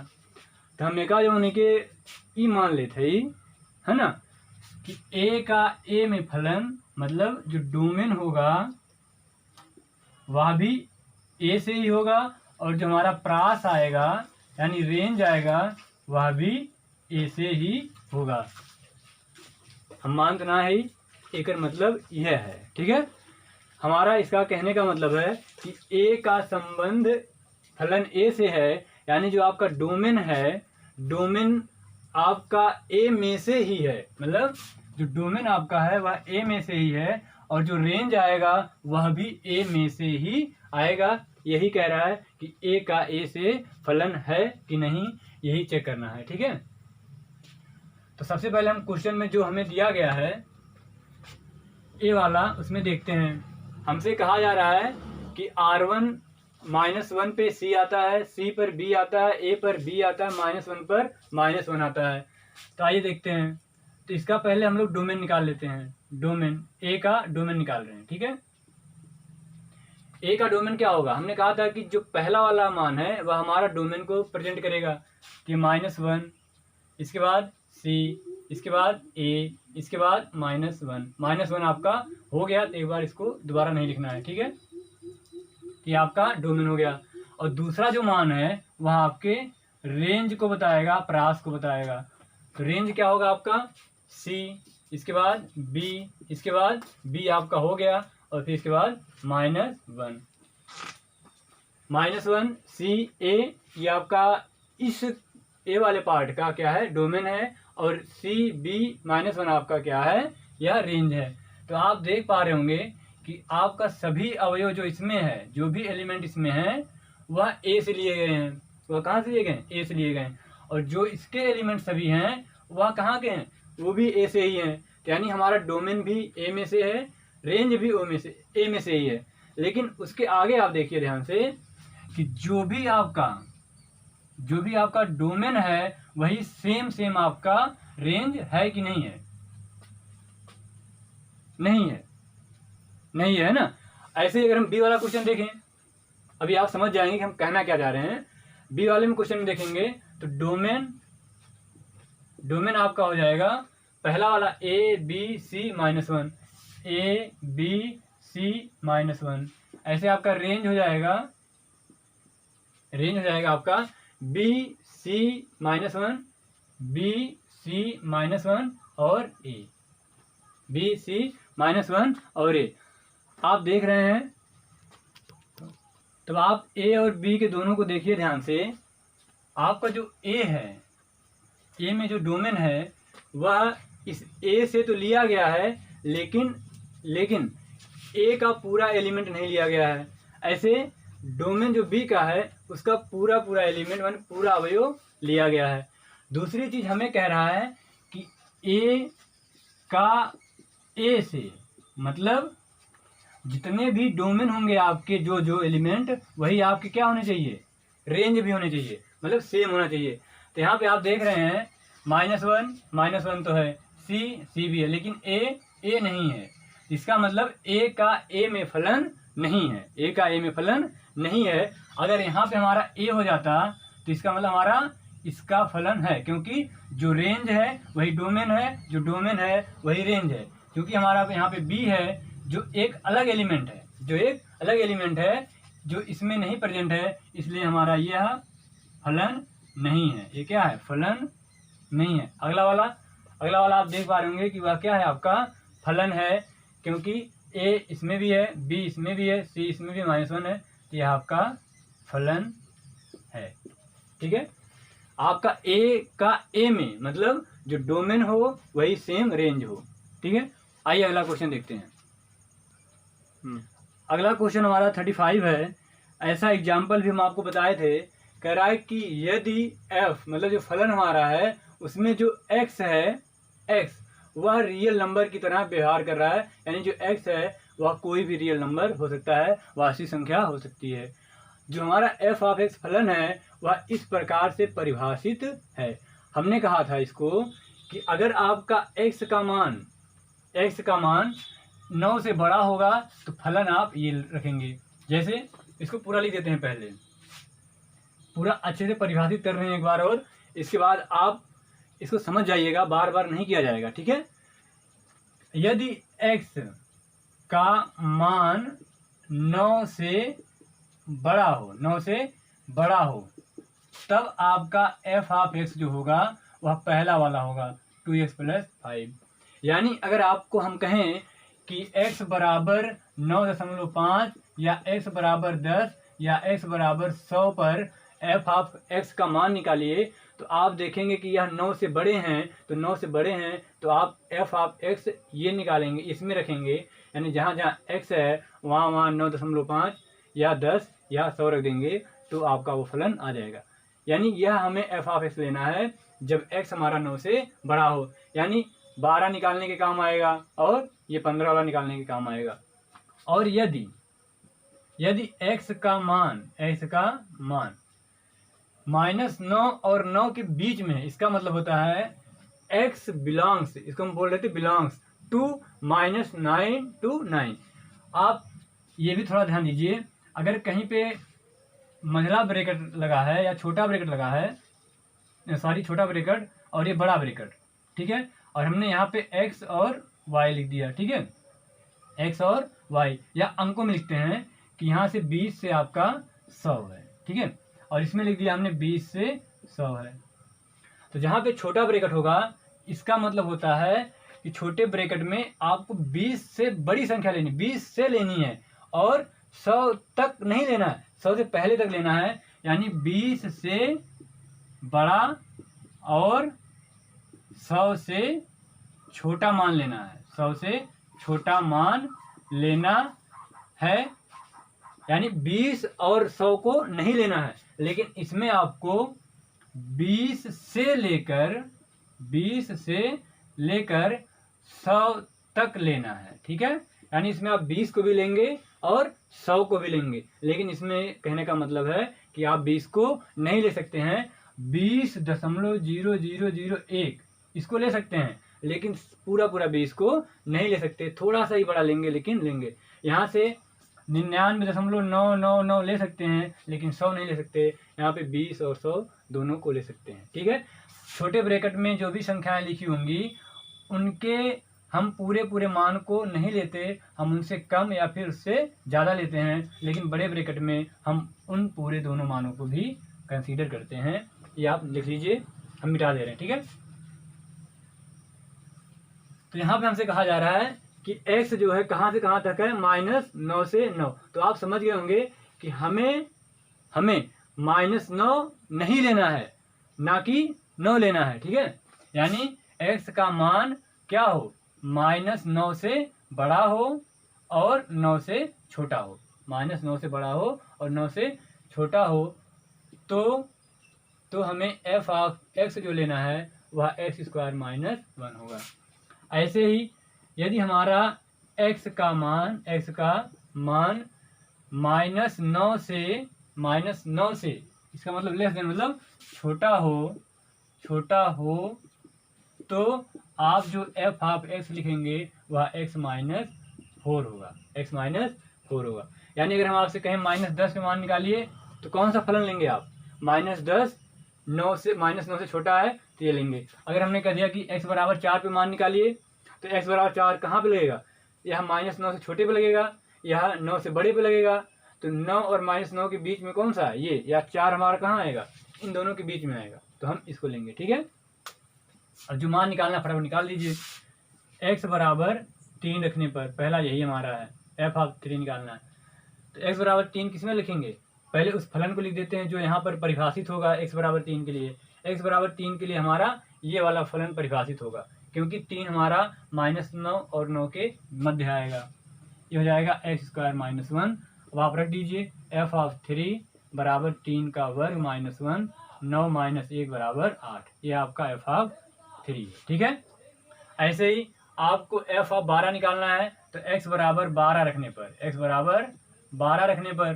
तो हमने कहा जो के ई मान लेते ही, है ना, कि a का a में फलन मतलब जो डोमेन होगा वह भी a से ही होगा, और जो हमारा प्रास आएगा यानी रेंज आएगा वह भी a से ही होगा। हम मानते ना है, एक मतलब यह है। ठीक है, हमारा इसका कहने का मतलब है कि a का संबंध फलन a से है, यानी जो आपका डोमेन है, डोमेन आपका a में से ही है, मतलब जो डोमेन आपका है वह a में से ही है, और जो रेंज आएगा वह भी a में से ही आएगा। यही कह रहा है कि a का a से फलन है कि नहीं, यही चेक करना है। ठीक है, तो सबसे पहले हम क्वेश्चन में जो हमें दिया गया है a वाला, उसमें देखते हैं। हमसे कहा जा रहा है कि R1 -1 पे C आता है, C पर B आता है, A पर B आता है, -1 पर -1 आता है। तो आइए देखते हैं। तो इसका पहले हम लोग डोमेन निकाल लेते हैं। डोमेन A का डोमेन निकाल रहे हैं। ठीक है, A का डोमेन क्या होगा, हमने कहा था कि जो पहला वाला मान है वह हमारा डोमेन को प्रेजेंट करेगा कि -1, इसके बाद C, इसके बाद A, इसके बाद -1 आपका हो गया, तो एक बार इसको दोबारा नहीं लिखना है। ठीक है, ये आपका डोमेन हो गया। और दूसरा जो मान है वह आपके रेंज को बताएगा, प्रास को बताएगा। तो रेंज क्या होगा आपका C, इसके बाद B, इसके बाद B आपका हो गया, और फिर इसके बाद -1 C A, ये आपका इस ए वाले पार्ट का क्या है, डोमेन है, और सी बी -1 आपका क्या है, यह रेंज है। तो आप देख पा रहे होंगे कि आपका सभी अवयव जो इसमें है, जो भी एलिमेंट इसमें है, वह ए से लिए गए हैं। वह कहाँ से लिए गए, ए से लिए गए। और जो इसके एलिमेंट सभी हैं वह कहाँ के हैं, वो भी ए से ही हैं। तो यानी हमारा डोमेन भी ए में से है, रेंज भी ए में से ही है। लेकिन उसके आगे आप देखिए ध्यान से कि जो भी आपका डोमेन है वही सेम आपका रेंज है कि नहीं है, नहीं है ना। ऐसे ही अगर हम बी वाला क्वेश्चन देखें, अभी आप समझ जाएंगे कि हम कहना क्या चाह रहे हैं। बी वाले में क्वेश्चन में देखेंगे तो डोमेन आपका हो जाएगा पहला वाला A B C -1, A B C -1। ऐसे आपका रेंज हो जाएगा आपका बी सी -1, बी सी -1 और ए, बी सी -1 और ए। आप देख रहे हैं, तब आप ए और बी के दोनों को देखिए ध्यान से। आपका जो ए है, ए में जो डोमेन है वह इस ए से तो लिया गया है, लेकिन ए का पूरा एलिमेंट नहीं लिया गया है। ऐसे डोमेन जो बी का है उसका पूरा एलिमेंट मान पूरा अवयव लिया गया है। दूसरी चीज हमें कह रहा है कि ए का ए से, मतलब जितने भी डोमेन होंगे आपके जो एलिमेंट, वही आपके क्या होने चाहिए, रेंज भी होने चाहिए, मतलब सेम होना चाहिए। तो यहाँ पे आप देख रहे हैं -1 तो है, सी भी है, लेकिन ए नहीं है। इसका मतलब ए का ए में फलन नहीं है, ए का ए में फलन नहीं है। अगर यहाँ पे हमारा ए हो जाता तो इसका मतलब हमारा इसका फलन है, क्योंकि जो रेंज है वही डोमेन है, जो डोमेन है वही रेंज है। क्योंकि हमारा यहाँ पे बी है जो एक अलग एलिमेंट है, जो इसमें नहीं प्रेजेंट है, इसलिए हमारा यह फलन नहीं है। ये क्या है, फलन नहीं है। अगला वाला आप देख पा रहे होंगे कि वह क्या है, आपका फलन है, क्योंकि ए इसमें भी है, बी इसमें भी है, सी इसमें भी -1 है, तो यह आपका फलन है। ठीक है, आपका ए का ए में मतलब जो डोमेन हो वही सेम रेंज हो। ठीक है, आइए अगला क्वेश्चन देखते हैं। अगला क्वेश्चन हमारा 35 है। ऐसा एग्जाम्पल भी हम आपको बताए थे। कह रहा है कि यदि f मतलब जो फलन हमारा है उसमें जो x है, x वह रियल नंबर की तरह व्यवहार कर रहा है, यानी जो x है वह कोई भी रियल नंबर हो सकता है, वास्तविक संख्या हो सकती है। जो हमारा f(x) फलन है वह इस प्रकार से परिभाषित है। हमने कहा था इसको कि अगर आपका x का मान 9 से बड़ा होगा तो फलन आप ये रखेंगे। जैसे इसको पूरा लिख देते हैं, पहले पूरा अच्छे से परिभाषित कर रहे हैं एक बार, और इसके बाद आप इसको समझ जाइएगा, बार बार नहीं किया जाएगा। ठीक है, यदि x का मान 9 से बड़ा हो तब आपका f(x) जो होगा वह पहला वाला होगा 2x + 5। यानी अगर आपको हम कहें कि x बराबर 9.5 या x बराबर 10 या x बराबर 100 पर f(x) का मान निकालिए, तो आप देखेंगे कि यह 9 से बड़े हैं, तो आप f(x) ये निकालेंगे, इसमें रखेंगे, यानी जहाँ जहाँ x है वहाँ 9.5 या 10 या 100 रख देंगे, तो आपका वो फलन आ जाएगा। यानी यह हमें f(x) लेना है जब x हमारा 9 से बड़ा हो, यानी 12 निकालने के काम आएगा और ये 15 वाला निकालने के काम आएगा। और यदि x का मान -9 और 9 के बीच में, इसका मतलब होता है x बिलोंग्स, इसको हम बोल रहे थे बिलोंग्स टू -9 to 9। आप ये भी थोड़ा ध्यान दीजिए, अगर कहीं पे मंझला ब्रैकेट लगा है या छोटा ब्रैकेट लगा है, छोटा ब्रैकेट और ये बड़ा ब्रैकेट, ठीक है, और हमने यहाँ पे x और y लिख दिया। ठीक है, x और y, या अंकों में लिखते हैं कि यहाँ से 20 से आपका 100 है। ठीक है, और इसमें लिख दिया हमने 20 से 100 है। तो जहाँ पे छोटा ब्रैकेट होगा, इसका मतलब होता है कि छोटे ब्रैकेट में आपको 20 से बड़ी संख्या लेनी, 20 से लेनी है, और 100 तक नहीं लेना है, 100 से पहले तक लेना है, यानी 20 से बड़ा और 100 से छोटा मान लेना है, 100 से छोटा मान लेना है, यानी 20 और 100 को नहीं लेना है, लेकिन इसमें आपको 20 से लेकर 100 तक लेना है, ठीक है। यानी इसमें आप 20 को भी लेंगे और 100 को भी लेंगे, लेकिन इसमें कहने का मतलब है कि आप 20 को नहीं ले सकते हैं, 20.0001 इसको ले सकते हैं, लेकिन पूरा 20 को नहीं ले सकते, थोड़ा सा ही बड़ा लेंगे, लेकिन लेंगे। यहाँ से 99.999 ले सकते हैं, लेकिन 100 नहीं ले सकते। यहाँ पे 20 और 100 दोनों को ले सकते हैं, ठीक है। छोटे ब्रैकेट में जो भी संख्याएं लिखी होंगी उनके हम पूरे मान को नहीं लेते, हम उनसे कम या फिर उससे ज़्यादा लेते हैं, लेकिन बड़े ब्रैकेट में हम उन पूरे दोनों मानों को भी कंसीडर करते हैं। ये आप लिख लीजिए, हम मिटा दे रहे हैं, ठीक है। तो यहाँ पे हमसे कहा जा रहा है कि x जो है कहाँ से कहाँ तक है, -9 से 9। तो आप समझ गए होंगे कि हमें -9 नहीं लेना है, ना कि 9 लेना है, ठीक है। यानी x का मान क्या हो, -9 से बड़ा हो और 9 से छोटा हो, -9 से बड़ा हो और 9 से छोटा हो, तो हमें f ऑफ x जो लेना है वह x² -1 होगा। ऐसे ही यदि हमारा x का मान -9 से इसका मतलब लेस देन मतलब छोटा हो, तो आप जो f ऑफ x लिखेंगे वह x-4 होगा। यानी अगर हम आपसे कहें -10 का मान निकालिए तो कौन सा फलन लेंगे आप, -10 9 से छोटा है तो ये लेंगे। अगर हमने कह दिया कि x बराबर 4 पे मान निकालिए तो x बराबर 4 कहाँ पे लगेगा, यह -9 से छोटे पे लगेगा, यह 9 से बड़े पे लगेगा। तो 9 और -9 के बीच में कौन सा है, ये, या 4 हमारा कहाँ आएगा, इन दोनों के बीच में आएगा, तो हम इसको लेंगे, ठीक है। और जो मान निकालना फटाफट निकाल दीजिए। x बराबर 3 रखने पर, पहला यही हमारा है, f ऑफ 3 निकालना है। तो x बराबर 3 किस में लिखेंगे, पहले उस फलन को लिख देते हैं जो यहाँ पर परिभाषित होगा x बराबर 3 के लिए। x बराबर 3 के लिए हमारा ये वाला फलन परिभाषित होगा, क्योंकि 3 हमारा -9 और 9 के मध्य आएगा, ये हो जाएगा x² -1। अब आप रख दीजिए f ऑफ 3 बराबर 3 का वर्ग -1, 9 - 1 बराबर 8, ये आपका f ऑफ 3 है, ठीक है। ऐसे ही आपको f ऑफ 12 निकालना है, तो x बराबर 12 रखने पर,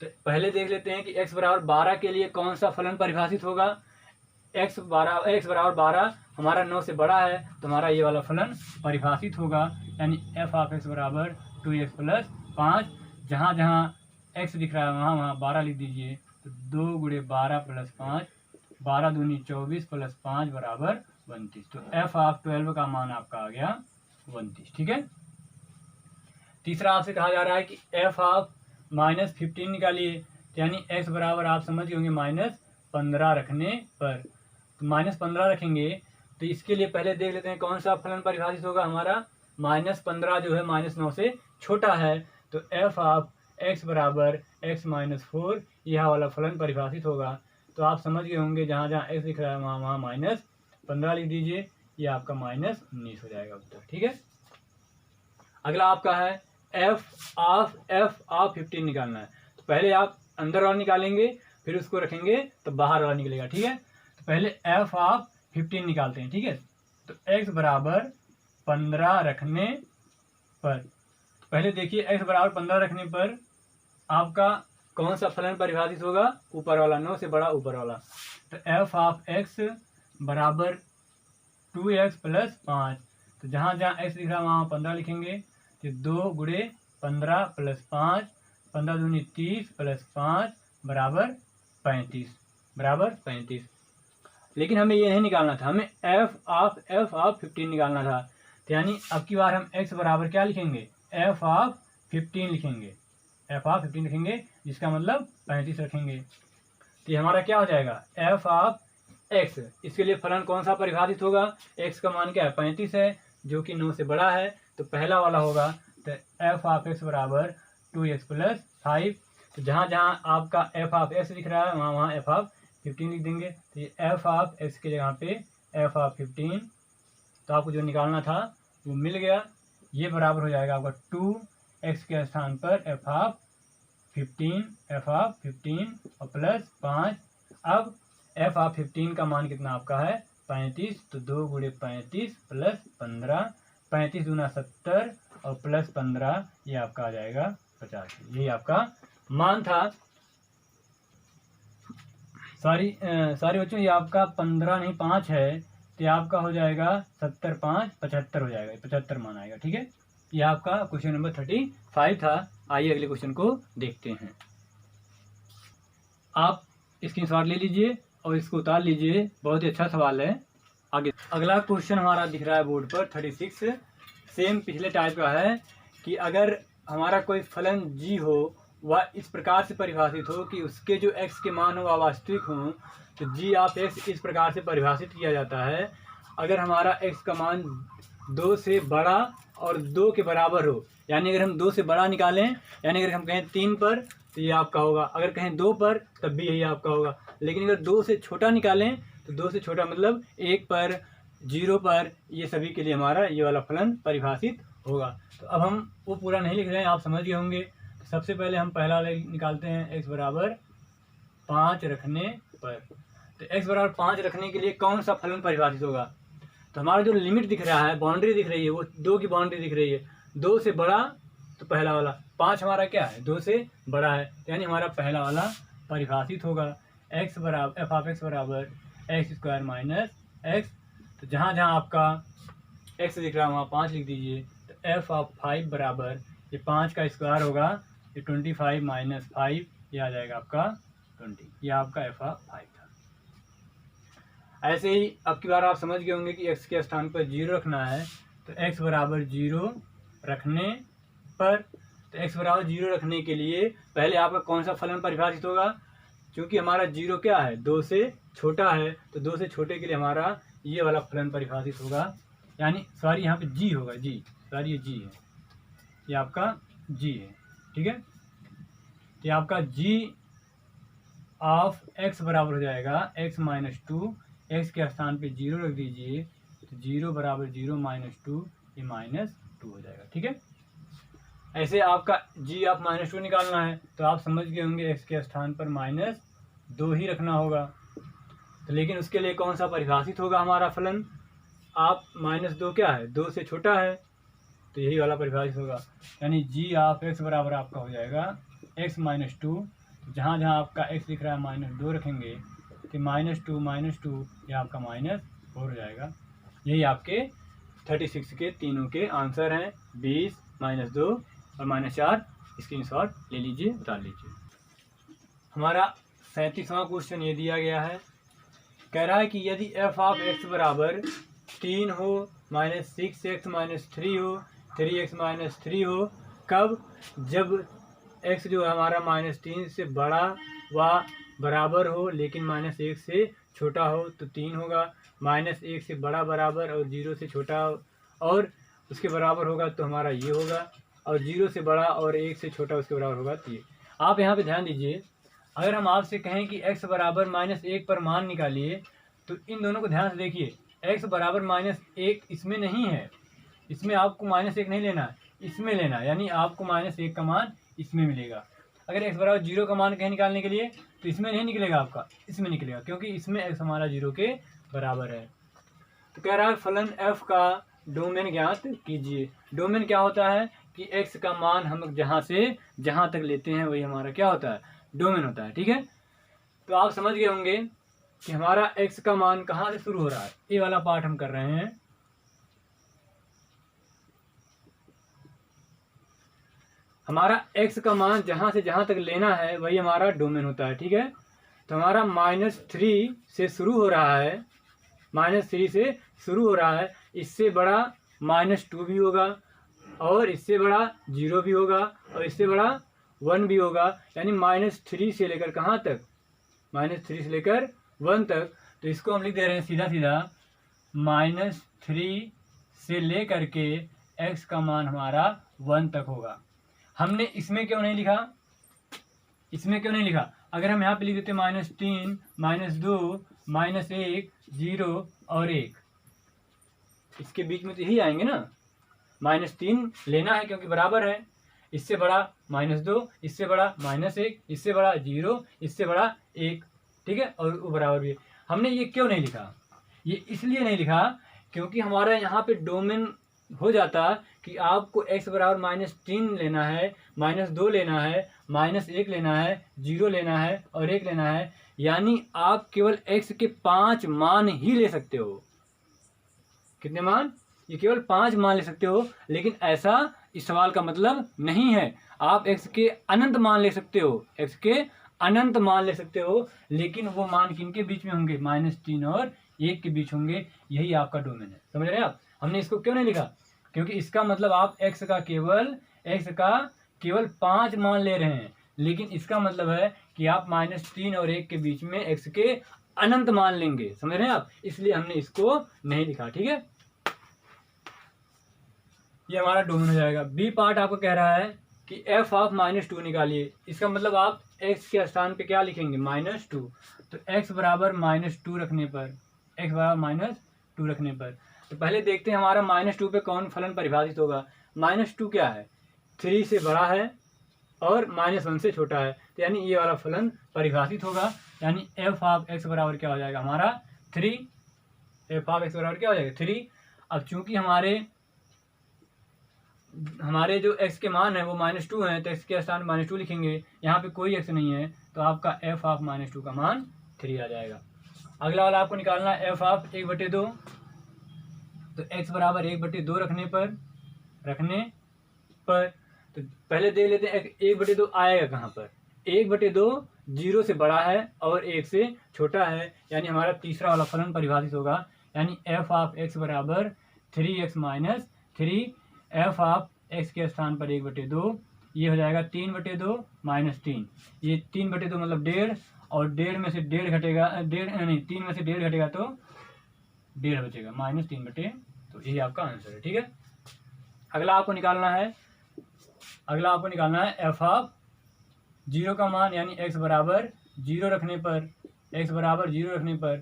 तो पहले देख लेते हैं कि x बराबर 12 के लिए कौन सा फलन परिभाषित होगा। x बराबर 12 हमारा 9 से बड़ा है, तो हमारा ये वाला फलन परिभाषित होगा, यानी f ऑफ x बराबर 2x + 5। जहाँ जहाँ x दिख रहा है वहाँ 12 लिख दीजिए, तो 2 × 12 + 5, 12 दूनी 24 + 5 बराबर 32। तो f ऑफ 12 का मान आपका आ गया 32, ठीक है। तीसरा आपसे कहा जा रहा है कि f ऑफ -15 निकालिए, यानी x बराबर आप समझ गए होंगे -15 रखने पर, तो -15 रखेंगे, तो इसके लिए पहले देख लेते हैं कौन सा फलन परिभाषित होगा हमारा। -15 जो है -9 से छोटा है, तो f ऑफ x बराबर x-4 यह वाला फलन परिभाषित होगा। तो आप समझ गए होंगे जहाँ जहाँ x दिख रहा है वहाँ -15 लिख दीजिए, ये आपका -19 हो जाएगा उत्तर, ठीक है। अगला आपका है f ऑफ 15 निकालना है, तो पहले आप अंदर वाला निकालेंगे, फिर उसको रखेंगे तो बाहर वाला निकलेगा, ठीक है। तो पहले f ऑफ 15 निकालते हैं, ठीक है। तो x बराबर 15 रखने पर, पहले देखिए x बराबर 15 रखने पर आपका कौन सा फलन परिभाषित होगा, ऊपर वाला, 9 से बड़ा ऊपर वाला। तो f ऑफ x बराबर 2x + 5, तो जहाँ जहाँ x लिख रहा है वहाँ 15 लिखेंगे, तो 2 × 15 + 5, 15 दूनी 30 + 5 बराबर 35। लेकिन हमें ये नहीं निकालना था, हमें f ऑफ 15 निकालना था। तो यानी अब की बार हम x बराबर क्या लिखेंगे, f ऑफ 15 लिखेंगे, जिसका मतलब 35 रखेंगे। तो ये हमारा क्या हो जाएगा, f ऑफ x। इसके लिए फलन कौन सा परिभाषित होगा, x का मान क्या है 35 है, जो कि 9 से बड़ा है, तो पहला वाला होगा। तो f ऑफ x बराबर 2x + 5, तो जहाँ जहाँ आपका f ऑफ x दिख रहा है वहाँ f ऑफ 15 लिख देंगे। तो ये एफ ऑफ एक्स के जगह पे एफ ऑफ 15, तो आपको जो निकालना था वो मिल गया। ये बराबर हो जाएगा आपका 2x के स्थान पर एफ ऑफ 15 और प्लस 5। अब एफ ऑफ 15 का मान कितना आपका है 35, तो 2 गुणे 35 प्लस 15, 35 दूना 70 और प्लस 15, ये आपका आ जाएगा 50। यही आपका मान था। सॉरी बच्चों, ये आपका 15 नहीं 5 है, तो आपका हो जाएगा 70 5 75 हो जाएगा, 75 मान आएगा। ठीक है, ये आपका क्वेश्चन नंबर 35 था। आइए अगले क्वेश्चन को देखते हैं। आप स्क्रीनशॉट ले लीजिए और इसको उतार लीजिए, बहुत ही अच्छा सवाल है। आगे अगला क्वेश्चन हमारा दिख रहा है बोर्ड पर 36, सेम पिछले टाइप का है कि अगर हमारा कोई फलन g हो, वह इस प्रकार से परिभाषित हो कि उसके जो x के मान हो वह वास्तविक हो, तो g ऑफ x इस प्रकार से परिभाषित किया जाता है। अगर हमारा x का मान 2 से बड़ा और 2 के बराबर हो, यानी अगर हम 2 से बड़ा निकालें, यानी अगर हम कहें 3 पर तो ये आपका होगा, अगर कहें 2 पर तब भी यही आपका होगा। लेकिन अगर 2 से छोटा निकालें तो 2 से छोटा मतलब 1 पर, 0 पर, ये सभी के लिए हमारा ये वाला फलन परिभाषित होगा। तो अब हम वो पूरा नहीं लिख रहे हैं, आप समझ गए होंगे। तो सबसे पहले हम पहला निकालते हैं x बराबर 5 रखने पर। तो x बराबर 5 रखने के लिए कौन सा फलन परिभाषित होगा? तो हमारा जो लिमिट दिख रहा है, बाउंड्री दिख रही है, वो 2 की बाउंड्री दिख रही है। 2 से बड़ा तो पहला वाला, 5 हमारा क्या है 2 से बड़ा है, यानी हमारा पहला वाला परिभाषित होगा। x बराबर एफ ऑफ एक्स बराबर एक्स स्क्वायर माइनस एक्स। तो जहाँ जहाँ आपका x दिख रहा है वहाँ 5 लिख दीजिए। तो एफ ऑफ 5 बराबर ये 5 का स्क्वायर होगा, ये 25 माइनस 5, ये आ जाएगा आपका 20। ये आपका एफ ऑफ 5 था। ऐसे ही अब की बार आप समझ गए होंगे कि x के स्थान पर 0 रखना है। तो x बराबर 0 रखने पर, तो x बराबर 0 रखने के लिए पहले आपका कौन सा फलन परिभाषित होगा? क्योंकि हमारा 0 क्या है 2 से छोटा है, तो 2 से छोटे के लिए हमारा ये वाला फलन परिभाषित होगा। यानी सॉरी यहाँ पे g होगा, g सॉरी ये g है, ये आपका g है। ठीक है, ये आपका g ऑफ x बराबर हो जाएगा x माइनस 2, x के स्थान पे 0 रख दीजिए। तो 0 बराबर 0 माइनस 2, ये माइनस 2 हो जाएगा। ठीक है, ऐसे आपका g ऑफ माइनस 2 निकालना है, तो आप समझ गए होंगे x के स्थान पर माइनस 2 ही रखना होगा। तो लेकिन उसके लिए कौन सा परिभाषित होगा हमारा फलन? आप माइनस 2 क्या है 2 से छोटा है, तो यही वाला परिभाषित होगा। यानी g ऑफ x बराबर आपका हो जाएगा x माइनस 2। जहाँ जहाँ आपका x दिख रहा है माइनस 2 रखेंगे, तो माइनस 2 ये आपका माइनस 4 हो जाएगा। यही आपके 36 के तीनों के आंसर हैं, 20 माइनस 2 और माइनस 4। स्क्रीनशॉट ले लीजिए, उतार लीजिए। हमारा 37वां क्वेश्चन ये दिया गया है, कह रहा है कि यदि एफ ऑफ एक्स बराबर 3 हो, माइनस 6x माइनस 3 हो, 3x माइनस 3 हो, कब? जब x जो है हमारा माइनस 3 से बड़ा व बराबर हो, लेकिन माइनस 1 से छोटा हो तो 3 होगा। माइनस 1 से बड़ा बराबर और 0 से छोटा और उसके बराबर होगा तो हमारा ये होगा, और 0 से बड़ा और 1 से छोटा उसके बराबर होगा तो ये। आप यहाँ पे ध्यान दीजिए, अगर हम आपसे कहें कि x बराबर माइनस 1 पर मान निकालिए, तो इन दोनों को ध्यान से देखिए। x बराबर माइनस 1 इसमें नहीं है, इसमें आपको माइनस 1 नहीं लेना है, इसमें लेना है, यानी आपको माइनस 1 का मान इसमें मिलेगा। अगर x बराबर 0 का मान कहीं निकालने के लिए, तो इसमें नहीं निकलेगा आपका, इसमें निकलेगा, क्योंकि इसमें x हमारा 0 के बराबर है। तो कह रहा है फलन f का डोमेन ज्ञात कीजिए। डोमेन क्या होता है कि x का मान हम जहाँ से जहाँ तक लेते हैं वही हमारा क्या होता है, डोमेन होता है। ठीक है, तो आप समझ गए होंगे कि हमारा x का मान कहाँ से शुरू हो रहा है। ये वाला पार्ट हम कर रहे हैं। हमारा x का मान जहाँ से जहाँ तक लेना है वही हमारा डोमेन होता है। ठीक है, तो हमारा -3 से शुरू हो रहा है, -3 से शुरू हो रहा है। इससे बड़ा -2 भी होगा, और इससे बड़ा 0 भी होगा, और इससे बड़ा 1 भी होगा। यानी -3 से लेकर कहाँ तक, -3 से लेकर 1 तक। तो इसको हम लिख दे रहे हैं सीधा सीधा, -3 से लेकर के x का मान हमारा 1 तक होगा। हमने इसमें क्यों नहीं लिखा, इसमें क्यों नहीं लिखा? अगर हम यहाँ पे लिख देते -3 -2 -1 0 और 1, इसके बीच में तो यही आएंगे ना। -3 लेना है क्योंकि बराबर है, इससे बड़ा -2, इससे बड़ा -1, इससे बड़ा 0, इससे बड़ा 1, ठीक है, और वो बराबर भी है। हमने ये क्यों नहीं लिखा? ये इसलिए नहीं लिखा क्योंकि हमारा यहाँ पे डोमेन हो जाता कि आपको x बराबर -3 लेना है, -2 लेना है, -1 लेना है, 0 लेना है और 1 लेना है, यानी आप केवल x के 5 मान ही ले सकते हो। कितने मान? ये केवल 5 मान ले सकते हो, लेकिन ऐसा इस सवाल का मतलब नहीं है। आप x के अनंत मान ले सकते हो, x के अनंत मान ले सकते हो, लेकिन वो मान किनके बीच में होंगे? -3 और 1 के बीच होंगे। यही आपका डोमेन है, समझ रहे हैं आप? हमने इसको क्यों नहीं लिखा? क्योंकि इसका मतलब आप x का केवल 5 मान ले रहे हैं, लेकिन इसका मतलब है कि आप -3 और 1 के बीच में x के अनंत मान लेंगे, समझ रहे हैं आप? इसलिए हमने इसको नहीं लिखा, ठीक है। ये हमारा डोमेन हो जाएगा। बी पार्ट आपको कह रहा है कि f ऑफ -2 निकालिए। इसका मतलब आप x के स्थान पे क्या लिखेंगे? -2। तो x बराबर -2 रखने पर, तो पहले देखते हैं हमारा -2 पे कौन फलन परिभाषित होगा। -2 क्या है? 3 से बड़ा है और -1 से छोटा है, तो यानी ये वाला फलन परिभाषित होगा। यानी f ऑफ x बराबर क्या हो जाएगा हमारा? 3। f ऑफ x बराबर क्या हो जाएगा? 3। अब चूंकि हमारे जो x के मान है वो -2 है, तो x के स्थान -2 लिखेंगे। यहाँ पे कोई x नहीं है, तो आपका f ऑफ -2 का मान 3 आ जाएगा। अगला वाला आपको निकालना है f ऑफ 1/2। तो x बराबर 1/2 रखने पर तो पहले देख लेते हैं 1/2 आएगा कहाँ पर। 1/2 0 से बड़ा है और 1 से छोटा है, यानी हमारा तीसरा वाला फलन परिभाषित होगा। यानी f ऑफ x बराबर 3x - 3, f ऑफ x के स्थान पर 1/2, ये हो जाएगा 3/2 - 3। ये 3/2 मतलब 1.5, और 1.5 में से 1.5 घटेगा, 3 में से 1.5 घटेगा तो 1.5 बचेगा, -3/2। तो यही आपका आंसर है, ठीक है। अगला आपको निकालना है f ऑफ 0 का मान, यानी x बराबर 0 रखने पर,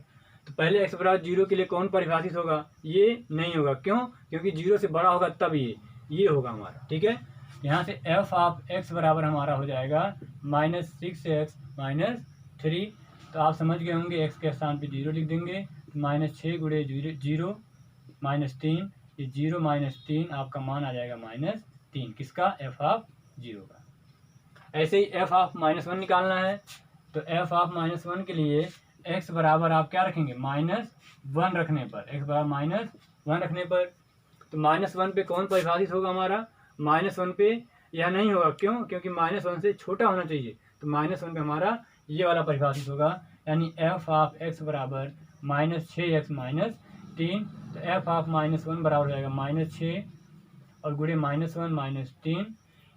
तो पहले x बराबर 0 के लिए कौन परिभाषित होगा? ये नहीं होगा। क्यों? क्योंकि 0 से बड़ा होगा तब ये होगा हमारा, ठीक है। यहाँ से f ऑफ x बराबर हमारा हो जाएगा -6x - 3। तो आप समझ गए होंगे x के स्थान पे 0 लिख देंगे। -6 गुणे 0 -3, ये 0 - 3 आपका मान आ जाएगा -3, किसका? f ऑफ 0 का। ऐसे ही f ऑफ -1 निकालना है। तो f ऑफ -1 के लिए x बराबर आप क्या रखेंगे? -1 रखने पर, x बराबर -1 रखने पर, तो -1 पे कौन परिभाषित होगा हमारा? -1 पे यह नहीं होगा। क्यों? क्योंकि -1 से छोटा होना चाहिए, तो -1 पे हमारा ये वाला परिभाषित होगा। यानी f ऑफ x बराबर -6x - 3, तो f ऑफ -1 बराबर हो जाएगा -6 और गुणे -1 - 3,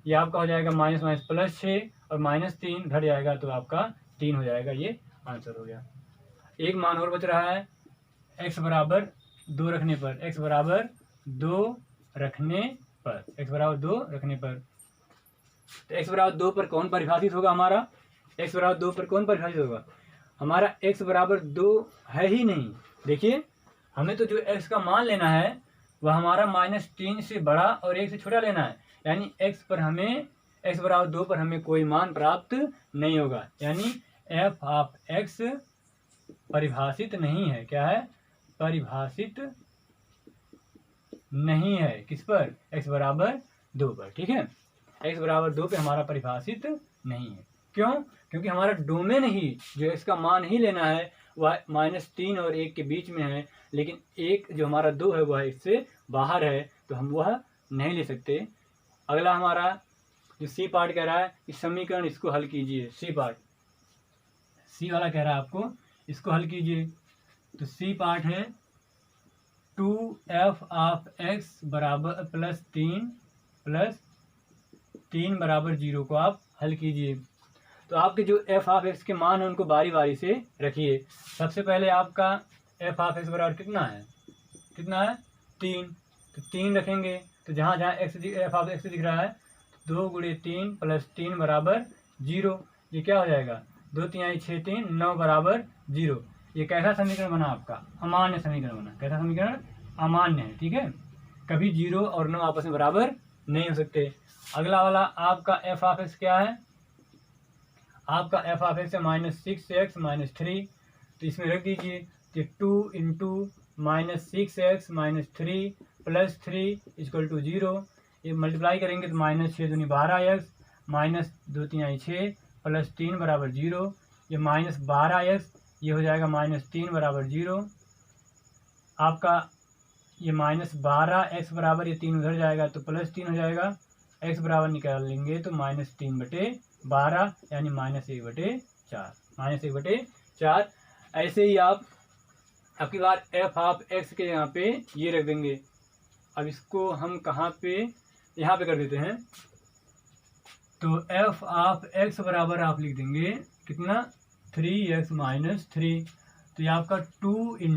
ये आपका हो जाएगा -6 और -3 घट जाएगा तो आपका 3 हो जाएगा। ये आंसर हो गया। एक मान और बच रहा है x बराबर 2 रखने पर, x बराबर 2 रखने पर, तो x बराबर 2 पर कौन परिभाषित होगा हमारा? x बराबर 2 पर कौन परिभाषित होगा? हमारा x बराबर 2 है ही नहीं। देखिए, हमें तो जो x का मान लेना है वह हमारा -3 से बड़ा और 1 से छोटा लेना है। यानी x बराबर 2 पर हमें कोई मान प्राप्त नहीं होगा। यानी f ऑफ x परिभाषित नहीं है। क्या है? परिभाषित नहीं है। किस पर? x बराबर 2 पर, ठीक है। x बराबर 2 पे हमारा परिभाषित नहीं है। क्यों? क्योंकि हमारा डोमेन ही जो x का मान ही लेना है वह -3 और 1 के बीच में है, लेकिन 1 जो हमारा 2 है वह इससे बाहर है, तो हम वह नहीं ले सकते। अगला हमारा जो सी पार्ट कह रहा है इस समीकरण, इसको हल कीजिए। सी पार्ट, सी वाला कह रहा है आपको इसको हल कीजिए। तो सी पार्ट है 2f ऑफ x बराबर +3 बराबर 0 को आप हल कीजिए। तो आपके जो f ऑफ x के मान है उनको बारी बारी से रखिए। सबसे पहले आपका f ऑफ x बराबर कितना है? 3। तो 3 रखेंगे, तो जहाँ जहाँ f ऑफ x दिख रहा है 2 गुणे 3 + 3 बराबर 0। ये क्या हो जाएगा? 2 3 6 3 9 बराबर 0। ये कैसा समीकरण बना आपका? अमान्य समीकरण बना। कैसा समीकरण? अमान्य है, ठीक है। कभी 0 और 9 आपस में बराबर नहीं हो सकते। अगला वाला आपका एफ ऑफ एक्स क्या है? आपका एफ ऑफ एक्स है -6x - 3, तो इसमें रख दीजिए कि 2 × -6x - 3 + 3 = 0। ये मल्टीप्लाई करेंगे तो -6 दूनी 12x -2 3 6 + 3 बराबर 0। ये -12x ये हो जाएगा -3 बराबर 0। आपका ये -12x बराबर ये 3 उधर जाएगा तो +3 हो जाएगा। x बराबर निकाल लेंगे तो -3/12 यानी -1/4। -1/4। ऐसे ही आप आपकी बार एफ ऑफ एक्स के यहाँ पे ये रख देंगे। अब इसको हम कहाँ पे? यहाँ पे कर देते हैं। तो एफ ऑफ एक्स बराबर आप लिख देंगे कितना? 3x - 3। तो ये आपका 2 ×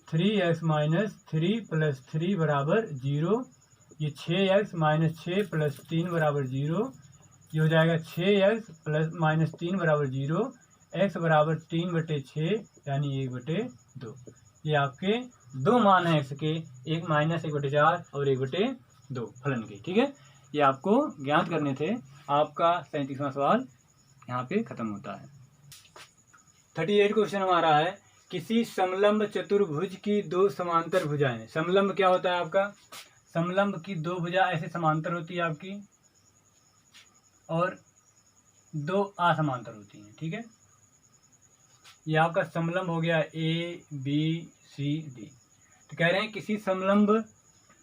3x - 3 + 3 बराबर 0। ये 6x - 6 + 3 बराबर 0। ये हो जाएगा 6x - 3 बराबर 0। x बराबर 3/6 यानी 1/2। ये आपके दो मान हैं x के, एक -1/4 और 1/2 फलन के, ठीक है। ये आपको ज्ञात करने थे। आपका 37वां सवाल यहाँ पे खत्म होता है। 38 क्वेश्चन हमारा है, किसी समलंब चतुर्भुज की दो समांतर भुजाएं। समलंब क्या होता है आपका? समलंब की दो भुजा ऐसे समांतर होती है आपकी और दो असमांतर होती हैं, ठीक है। ये आपका समलंब हो गया ABCD। तो कह रहे हैं किसी समलंब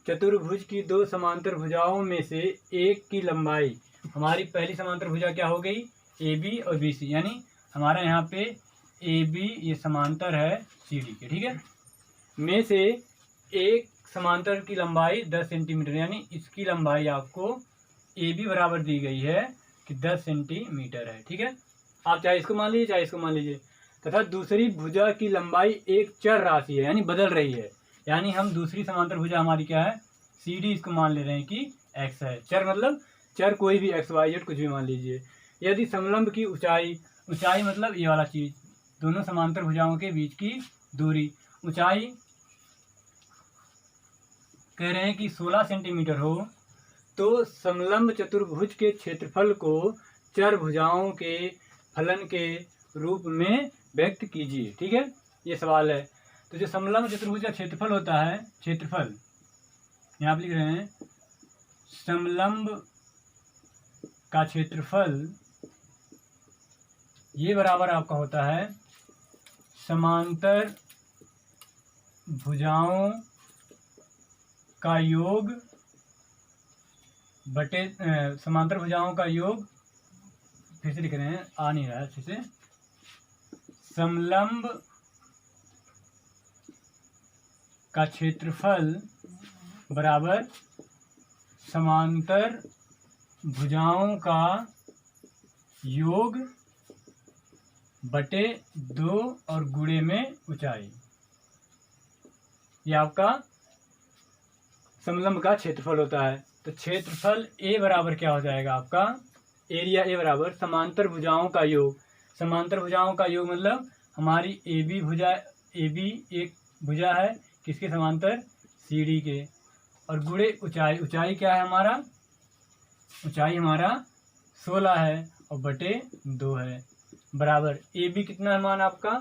चतुर्भुज की दो समांतर भुजाओं में से एक की लंबाई, हमारी पहली समांतर भुजा क्या हो गई? AB और BC, यानी हमारा यहाँ पे AB ये समांतर है CD के, ठीक है। में से एक समांतर की लंबाई 10 सेंटीमीटर, यानी इसकी लंबाई आपको AB बराबर दी गई है कि 10 सेंटीमीटर है, ठीक है। आप चाहे इसको मान लीजिए चाहे इसको मान लीजिए। तथा दूसरी भुजा की लंबाई एक चर राशि है, यानी बदल रही है। यानी हम दूसरी समांतर भुजा हमारी क्या है? CD, इसको मान ले रहे हैं कि x है। चर मतलब चर कोई भी x y z कुछ भी मान लीजिए। यदि समलंब की ऊंचाई, ऊंचाई मतलब ये वाला चीज, दोनों समांतर भुजाओं के बीच की दूरी, ऊंचाई कह रहे हैं कि 16 सेंटीमीटर हो, तो समलंब चतुर्भुज के क्षेत्रफल को चर भुजाओं के फलन के रूप में व्यक्त कीजिए, ठीक है। ये सवाल है। तो जो समलंब चतुर्भुज का क्षेत्रफल होता है, क्षेत्रफल यहाँ आप लिख रहे हैं, समलंब का क्षेत्रफल ये बराबर आपका होता है समांतर भुजाओं का योग बटे समांतर भुजाओं का योग, फिर से लिख रहे हैं, आ नहीं रहा है अच्छे से। समलंब का क्षेत्रफल बराबर समांतर भुजाओं का योग बटे 2 और गुणे में ऊंचाई। ये आपका समलंब का क्षेत्रफल होता है। तो क्षेत्रफल A बराबर क्या हो जाएगा आपका? एरिया A बराबर समांतर भुजाओं का योग। समांतर भुजाओं का योग मतलब हमारी AB भुजा, AB एक भुजा है किसके समांतर? CD के, और गुणे ऊंचाई, ऊंचाई क्या है हमारा? ऊंचाई हमारा 16 है और बटे 2 है, बराबर AB कितना है मान आपका?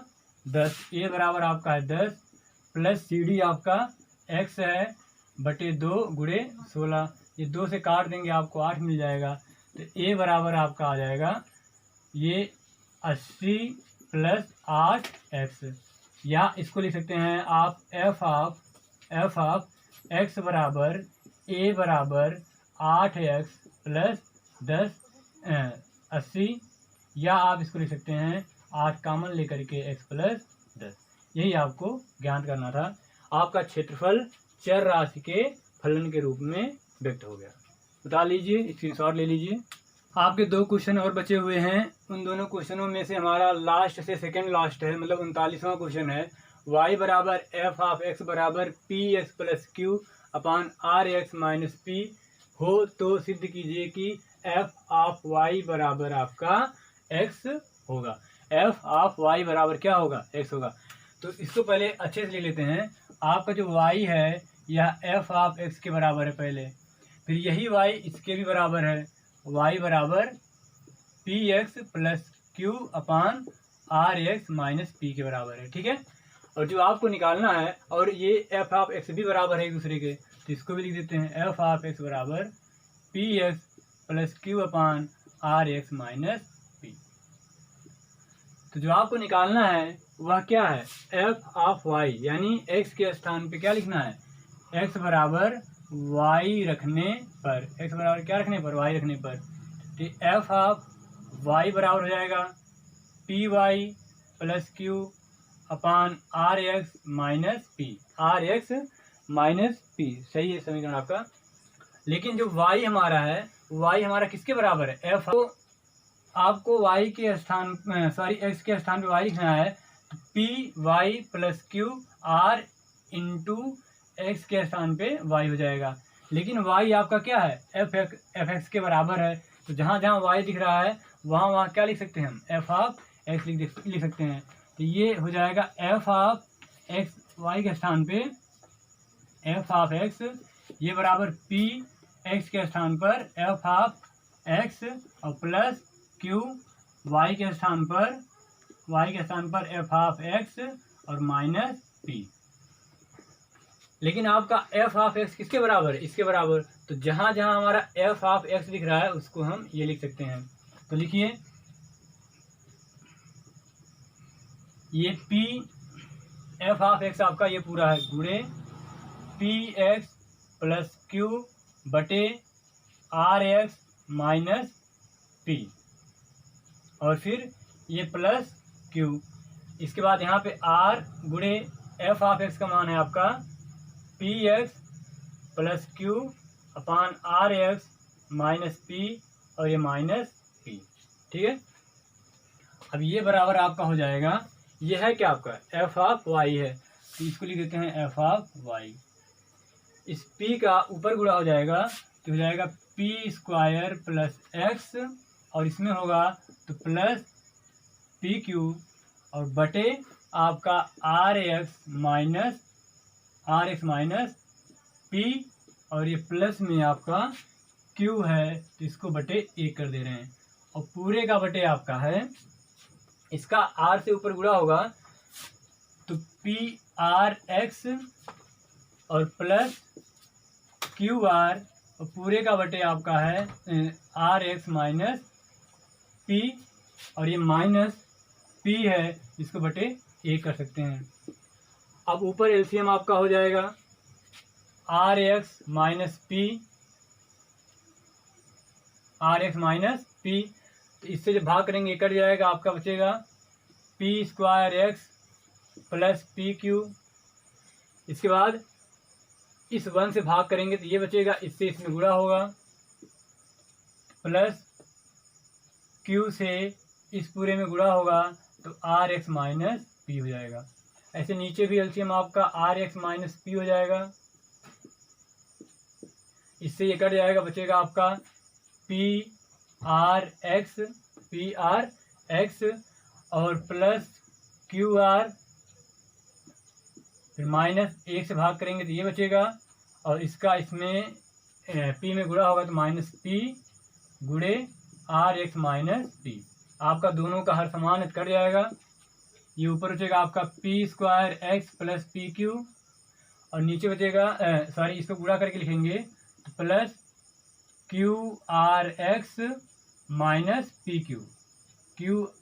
10। A बराबर आपका है 10 प्लस CD आपका x है बटे 2 गुणे 16। ये 2 से काट देंगे आपको 8 मिल जाएगा। तो A बराबर आपका आ जाएगा ये 80 + 8x, या इसको लिख सकते हैं आप f ऑफ x बराबर A बराबर 8x + 10 80, या आप इसको लिख सकते हैं 8 कॉमन लेकर के x + 10। यही आपको ज्ञात करना था। आपका क्षेत्रफल चर राशि के फलन के रूप में व्यक्त हो गया। बता लीजिए, स्क्रीनशॉट ले लीजिए। आपके 2 क्वेश्चन और बचे हुए हैं। उन दोनों क्वेश्चनों में से हमारा लास्ट से सेकंड लास्ट है, मतलब 39वां क्वेश्चन है। y बराबर f ऑफ x बराबर px + q/rx - p हो तो सिद्ध कीजिए कि एफ ऑफ वाई बराबर आपका एक्स होगा। एफ ऑफ वाई बराबर क्या होगा? एक्स होगा। तो इसको पहले अच्छे से ले लेते हैं। आपका जो वाई है यह एफ ऑफ एक्स के बराबर है पहले, फिर यही वाई इसके भी बराबर है, वाई बराबर p x plus q upon r x minus p के बराबर है। ठीक है, और जो आपको निकालना है, और ये एफ ऑफ एक्स भी बराबर है एक दूसरे के, तो इसको भी लिख देते हैं एफ ऑफ एक्स बराबर p x plus q upon r x minus p. तो जो आपको निकालना है वह क्या है? एफ ऑफ वाई, यानी एक्स के स्थान पे क्या लिखना है? एक्स बराबर वाई रखने पर, एक्स बराबर क्या रखने पर? वाई रखने पर। तो एफ ऑफ वाई बराबर हो जाएगा p y plus q upon r x minus p, r x minus p. सही है समीकरण आपका। लेकिन जो वाई हमारा है, वाई हमारा किसके बराबर है? एफ। तो आपको वाई के स्थान, सॉरी एक्स के स्थान पे वाई लिखना है, तो p y plus q r into x के स्थान पे वाई हो जाएगा। लेकिन वाई आपका क्या है? एफ एक्स के बराबर है। तो जहाँ जहाँ वाई दिख रहा है वहाँ वहाँ क्या लिख सकते हैं हम? एफ ऑफ एक्स लिख सकते हैं। तो ये हो जाएगा एफ ऑफ एक्स वाई के स्थान पे एफ ऑफ एक्स, ये बराबर पी एक्स के स्थान पर एफ ऑफ एक्स और प्लस क्यू वाई के स्थान पर एफ ऑफ एक्स और माइनस पी। लेकिन आपका एफ ऑफ एक्स किसके बराबर है? इसके बराबर। तो जहां जहां हमारा एफ ऑफ एक्स दिख रहा है उसको हम ये लिख सकते हैं। तो लिखिए, ये पी एफ ऑफ एक्स आपका ये पूरा है गुणे पी एक्स प्लस क्यू बटे आर एक्स माइनस पी, और फिर ये प्लस क्यू। इसके बाद यहाँ पे आर गुणे एफ ऑफ एक्स का मान है आपका p x plus q upon r x minus p, और ये माइनस पी। ठीक है, अब ये बराबर आपका हो जाएगा, ये है क्या आपका? एफ ऑफ वाई है, तो इसको लिख देते हैं एफ ऑफ वाई। इस p का ऊपर गुणा हो जाएगा तो हो जाएगा पी स्क्वायर प्लस एक्स, और इसमें होगा तो प्लस पी क्यू, और बटे आपका आर एक्स माइनस पी, और ये प्लस में आपका क्यू है तो इसको बटे एक कर दे रहे हैं, और पूरे का बटे आपका है, इसका आर से ऊपर गुणा होगा तो पी आर एक्स और प्लस क्यू आर, और पूरे का बटे आपका है आर एक्स माइनस पी, और ये माइनस पी है इसको बटे एक कर सकते हैं। अब ऊपर एलसीएम आपका हो जाएगा आर एक्स माइनस पी, तो इससे जब भाग करेंगे कट जाएगा, आपका बचेगा P square x plus P Q. इसके बाद इस 1 से भाग करेंगे तो ये बचेगा, इससे इसमें गुणा होगा, प्लस क्यू से इस पूरे में गुणा होगा तो आर एक्स माइनस पी हो जाएगा। ऐसे नीचे भी एलसीएम आपका आर एक्स माइनस पी हो जाएगा, इससे ये कट जाएगा, बचेगा आपका पी आर एक्स और प्लस क्यू आर, फिर माइनस एक से भाग करेंगे तो ये बचेगा, और इसका इसमें पी में गुणा होगा तो माइनस पी गुणे आर एक्स माइनस पी। आपका दोनों का हर समान कट जाएगा, ये ऊपर बचेगा आपका P square x plus P Q, और नीचे बचेगा सॉरी इसको गुणा करके लिखेंगे तो plus q are x minus P Q,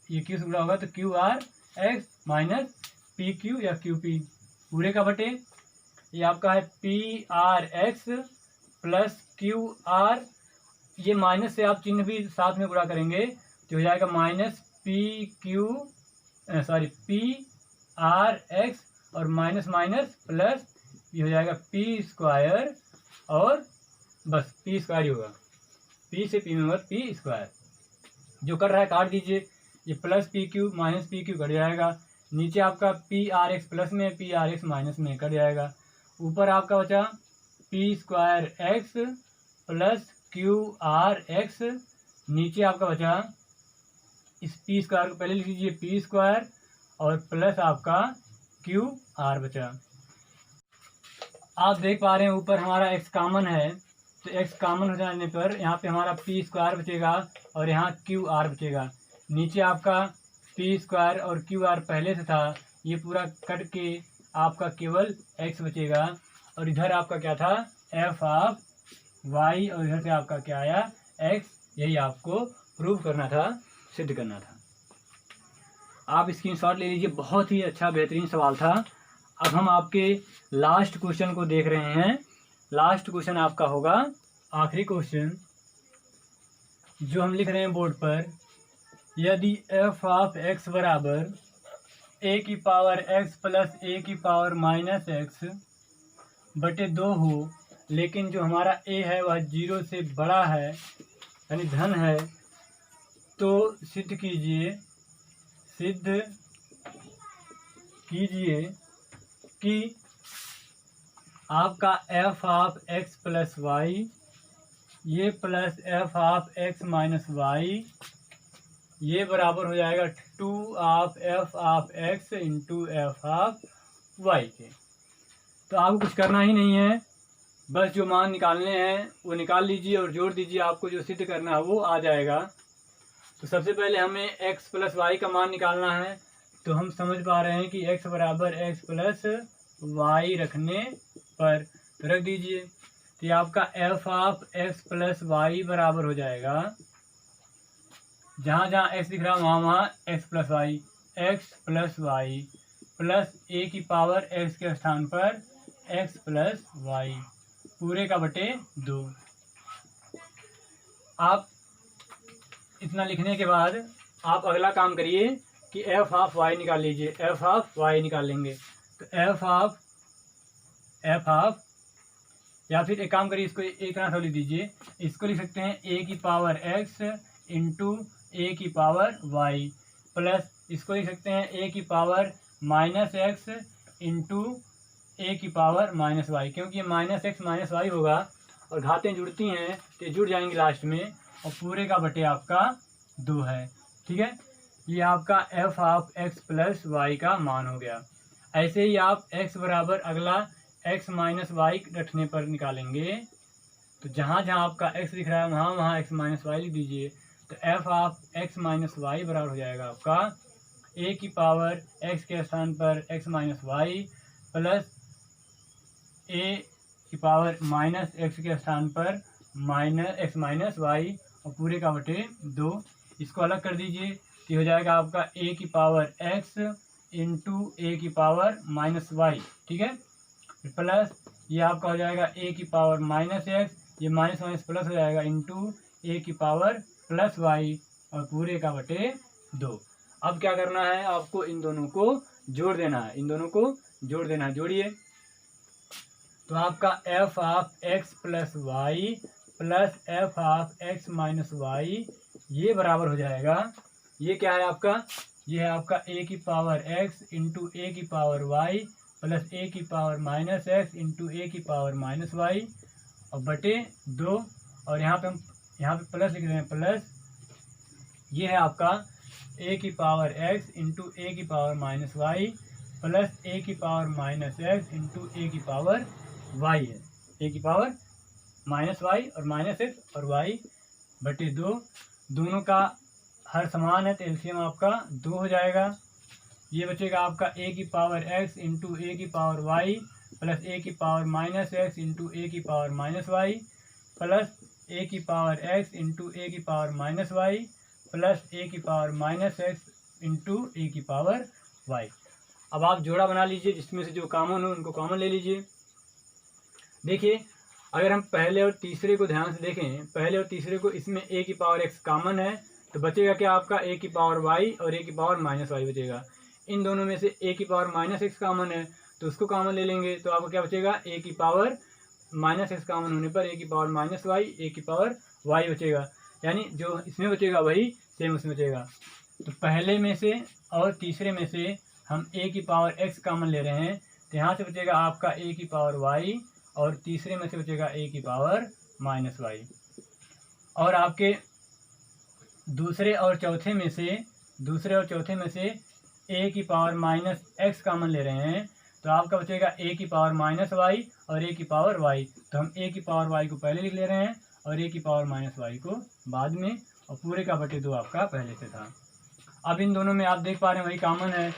ये क्यू से गुणा होगा तो Q R x minus P Q या क्यू पी, पूरे का बटे ये आपका है P r x plus q are, ये माइनस से आप चिन्ह भी साथ में गुणा करेंगे तो हो जाएगा माइनस पी आर एक्स और माइनस माइनस प्लस, ये हो जाएगा पी स्क्वायर, और बस पी स्क्वायर ही होगा, पी से पी में मत पी स्क्वायर, जो कर रहा है काट दीजिए, ये plus P Q minus P Q cut जाएगा, नीचे आपका पी आर एक्स प्लस में पी आर एक्स माइनस में कट जाएगा, ऊपर आपका बचा P square x plus q are x नीचे आपका बचा इस पी स्क्वायर को पहले लिख लीजिए पी स्क्वायर और प्लस आपका क्यू आर बचा। आप देख पा रहे हैं ऊपर हमारा एक्स कॉमन है, तो एक्स कॉमन हो जाने पर यहाँ पे हमारा पी स्क्वायर बचेगा और यहाँ क्यू आर बचेगा। नीचे आपका पी स्क्वायर और क्यू आर पहले से था, ये पूरा कट के आपका केवल एक्स बचेगा और इधर आपका क्या था एफ ऑफ वाई और इधर से आपका क्या आया एक्स। यही आपको प्रूव करना था, सिद्ध करना था। आप स्क्रीनशॉट ले लीजिए, बहुत ही अच्छा बेहतरीन सवाल था। अब हम आपके लास्ट क्वेश्चन को देख रहे हैं। लास्ट क्वेश्चन आपका होगा आखिरी क्वेश्चन जो हम लिख रहे हैं बोर्ड पर। यदि एफ ऑफ एक्स बराबर ए की पावर एक्स प्लस ए की पावर माइनस एक्स बटे 2 हो, लेकिन जो हमारा ए है वह 0 से बड़ा है यानी धन है, तो सिद्ध कीजिए कि आपका F of x plus Y ये plus F of x minus Y ये बराबर हो जाएगा 2 of F of X into F of Y के। तो आपको कुछ करना ही नहीं है, बस जो मान निकालने हैं वो निकाल लीजिए और जोड़ दीजिए, आपको जो सिद्ध करना है वो आ जाएगा। तो सबसे पहले हमें x प्लस वाई का मान निकालना है, तो हम समझ पा रहे हैं कि x बराबर एक्स प्लस वाई रखने पर तो रख दीजिए। तो ये आपका F of x plus y बराबर हो जाएगा, जहाँ जहाँ x दिख रहा है वहाँ वहाँ x प्लस वाई प्लस ए की पावर x के स्थान पर x प्लस वाई पूरे का बटे 2। आप इतना लिखने के बाद आप अगला काम करिए कि एफ ऑफ वाई निकाल लीजिए। एफ ऑफ वाई निकाल लेंगे तो एफ ऑफ या फिर एक काम करिए, इसको एक तरह से लिख दीजिए। इसको लिख सकते हैं ए की पावर एक्स इंटू ए की पावर वाई प्लस इसको लिख सकते हैं ए की पावर माइनस एक्स इंटू ए की पावर माइनस वाई, क्योंकि ये माइनस एक्स माइनस वाई होगा और घातें जुड़ती हैं तो जुड़ जाएंगी लास्ट में और पूरे का बटे आपका 2 है। ठीक है, ये आपका F of x plus y का मान हो गया। ऐसे ही आप एक्स बराबर अगला एक्स माइनस वाई रखने पर निकालेंगे, तो जहाँ जहाँ आपका एक्स दिख रहा है वहाँ वहाँ एक्स माइनस वाई लिख दीजिए। तो f of x minus y बराबर हो जाएगा आपका ए की पावर एक्स के स्थान पर एक्स माइनस वाई प्लस ए की पावर माइनस एक्स के स्थान पर माइनस एक्स माइनस वाई और पूरे का बटे 2। इसको अलग कर दीजिए तो हो जाएगा आपका ए की पावर एक्स इंटू ए की पावर माइनस वाई। ठीक है, प्लस ये आपका हो जाएगा ए की पावर माइनस एक्स, ये माइनस माइनस प्लस हो जाएगा इंटू ए की पावर प्लस वाई और पूरे का बटे 2। अब क्या करना है, आपको इन दोनों को जोड़ देना है, इन दोनों को जोड़ देना है। जोड़िए तो आपका F of x plus y plus F of x minus Y ये बराबर हो जाएगा, ये क्या है आपका, ये है आपका ए की पावर एक्स इंटू ए की पावर वाई प्लस ए की पावर माइनस एक्स इंटू ए की पावर माइनस वाई और बटे 2। और यहाँ पे हम प्लस लिख रहे हैं, प्लस ये है आपका ए की पावर एक्स इंटू ए की पावर माइनस वाई प्लस ए की पावर माइनस एक्स इंटू ए की पावर वाई है, ए की पावर माइनस वाई और माइनस एक्स और वाई बटे 2। दोनों का हर समान है तो एलसीएम आपका 2 हो जाएगा। ये बचेगा आपका ए की पावर एक्स इंटू ए की पावर वाई प्लस ए की पावर माइनस एक्स इंटू ए की पावर माइनस वाई प्लस ए की पावर एक्स इंटू ए की पावर माइनस वाई प्लस ए की पावर माइनस एक्स इंटू ए की पावर वाई। अब आप जोड़ा बना लीजिए, जिसमें से जो कॉमन हो उनको कॉमन ले लीजिए। देखिए अगर हम पहले और तीसरे को ध्यान से देखें, पहले और तीसरे को इसमें ए की पावर एक्स कॉमन है तो बचेगा क्या आपका ए की पावर वाई और ए की पावर माइनस वाई बचेगा। इन दोनों में से ए की पावर माइनस एक्स कॉमन है तो उसको कॉमन ले लेंगे, तो आपको क्या बचेगा, ए की पावर माइनस एक्स कॉमन होने पर ए की पावर माइनस वाई ए की पावर वाई बचेगा, यानी जो इसमें बचेगा वही सेम उसमें बचेगा। तो पहले में से और तीसरे में से हम ए की पावर एक्स कॉमन ले रहे हैं तो यहाँ से बचेगा आपका ए की पावर वाई और तीसरे में से बचेगा ए की पावर माइनस वाई। और आपके दूसरे और चौथे में से a की पावर माइनस x कॉमन ले रहे हैं, तो आपका बचेगा a की पावर माइनस वाई और a की पावर y। तो हम a की पावर y को पहले लिख ले रहे हैं और a की पावर माइनस वाई को बाद में, और पूरे का बटे 2 आपका पहले से था। अब इन दोनों में आप देख पा रहे हैं वही कॉमन है,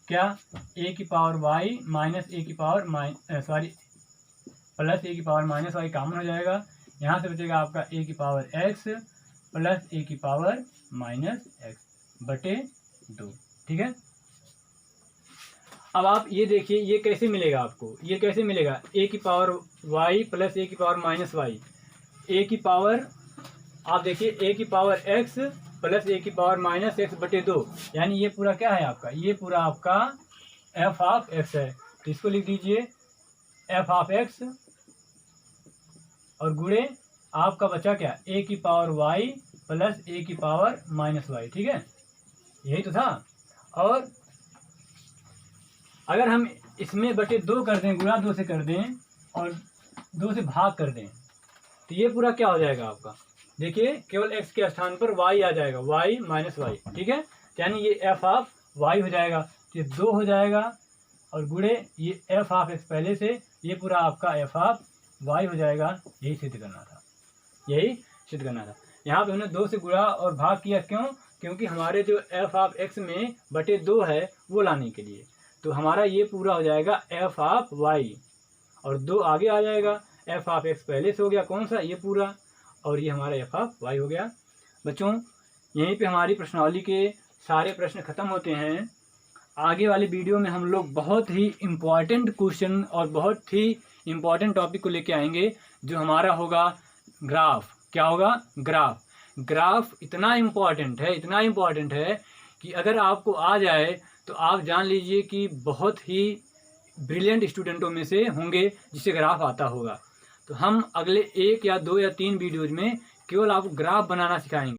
क्या, a की पावर y माइनस a की पावर प्लस a की पावर माइनस वाई कॉमन हो जाएगा। यहाँ से बचेगा आपका a की पावर x प्लस a की पावर माइनस x बटे 2। ठीक है। अब आप ये देखिए ये कैसे मिलेगा आपको, ये कैसे मिलेगा, a की पावर y प्लस a की पावर माइनस वाई, a की पावर, आप देखिए a की पावर x प्लस a की पावर माइनस x बटे 2, यानी ये पूरा क्या है आपका, ये पूरा आपका f ऑफ x है। तो इसको लिख दीजिए f ऑफ x और गुणे आपका बचा क्या, a की पावर y प्लस a की पावर माइनस वाई। ठीक है, यही तो था। और अगर हम इसमें बटे 2 कर दें, गुणा 2 से कर दें और 2 से भाग कर दें, तो ये पूरा क्या हो जाएगा आपका, देखिए केवल x के स्थान पर y आ जाएगा, y माइनस वाई। ठीक है, यानी ये f ऑफ y हो जाएगा, तो ये 2 हो जाएगा और गुणे ये f ऑफ x पहले से, ये पूरा आपका f ऑफ y हो जाएगा। यही सिद्ध करना था, यही सिद्ध करना था। यहाँ पे हमने 2 से गुणा और भाग किया, क्यों, क्योंकि हमारे जो f ऑफ x में बटे 2 है वो लाने के लिए। तो हमारा ये पूरा हो जाएगा f ऑफ y और 2 आगे आ जाएगा, f ऑफ x पहले से हो गया कौन सा, ये पूरा, और ये हमारा f ऑफ y हो गया। बच्चों यहीं पे हमारी प्रश्नावली के सारे प्रश्न खत्म होते हैं। आगे वाली वीडियो में हम लोग बहुत ही इम्पॉर्टेंट क्वेश्चन और बहुत ही इम्पॉर्टेंट टॉपिक को लेके आएंगे, जो हमारा होगा ग्राफ। क्या होगा, ग्राफ। ग्राफ इतना इम्पॉर्टेंट है कि अगर आपको आ जाए तो आप जान लीजिए कि बहुत ही ब्रिलियंट स्टूडेंटों में से होंगे जिसे ग्राफ आता होगा। तो हम अगले 1 या 2 या 3 वीडियोज में केवल आपको ग्राफ बनाना सिखाएंगे।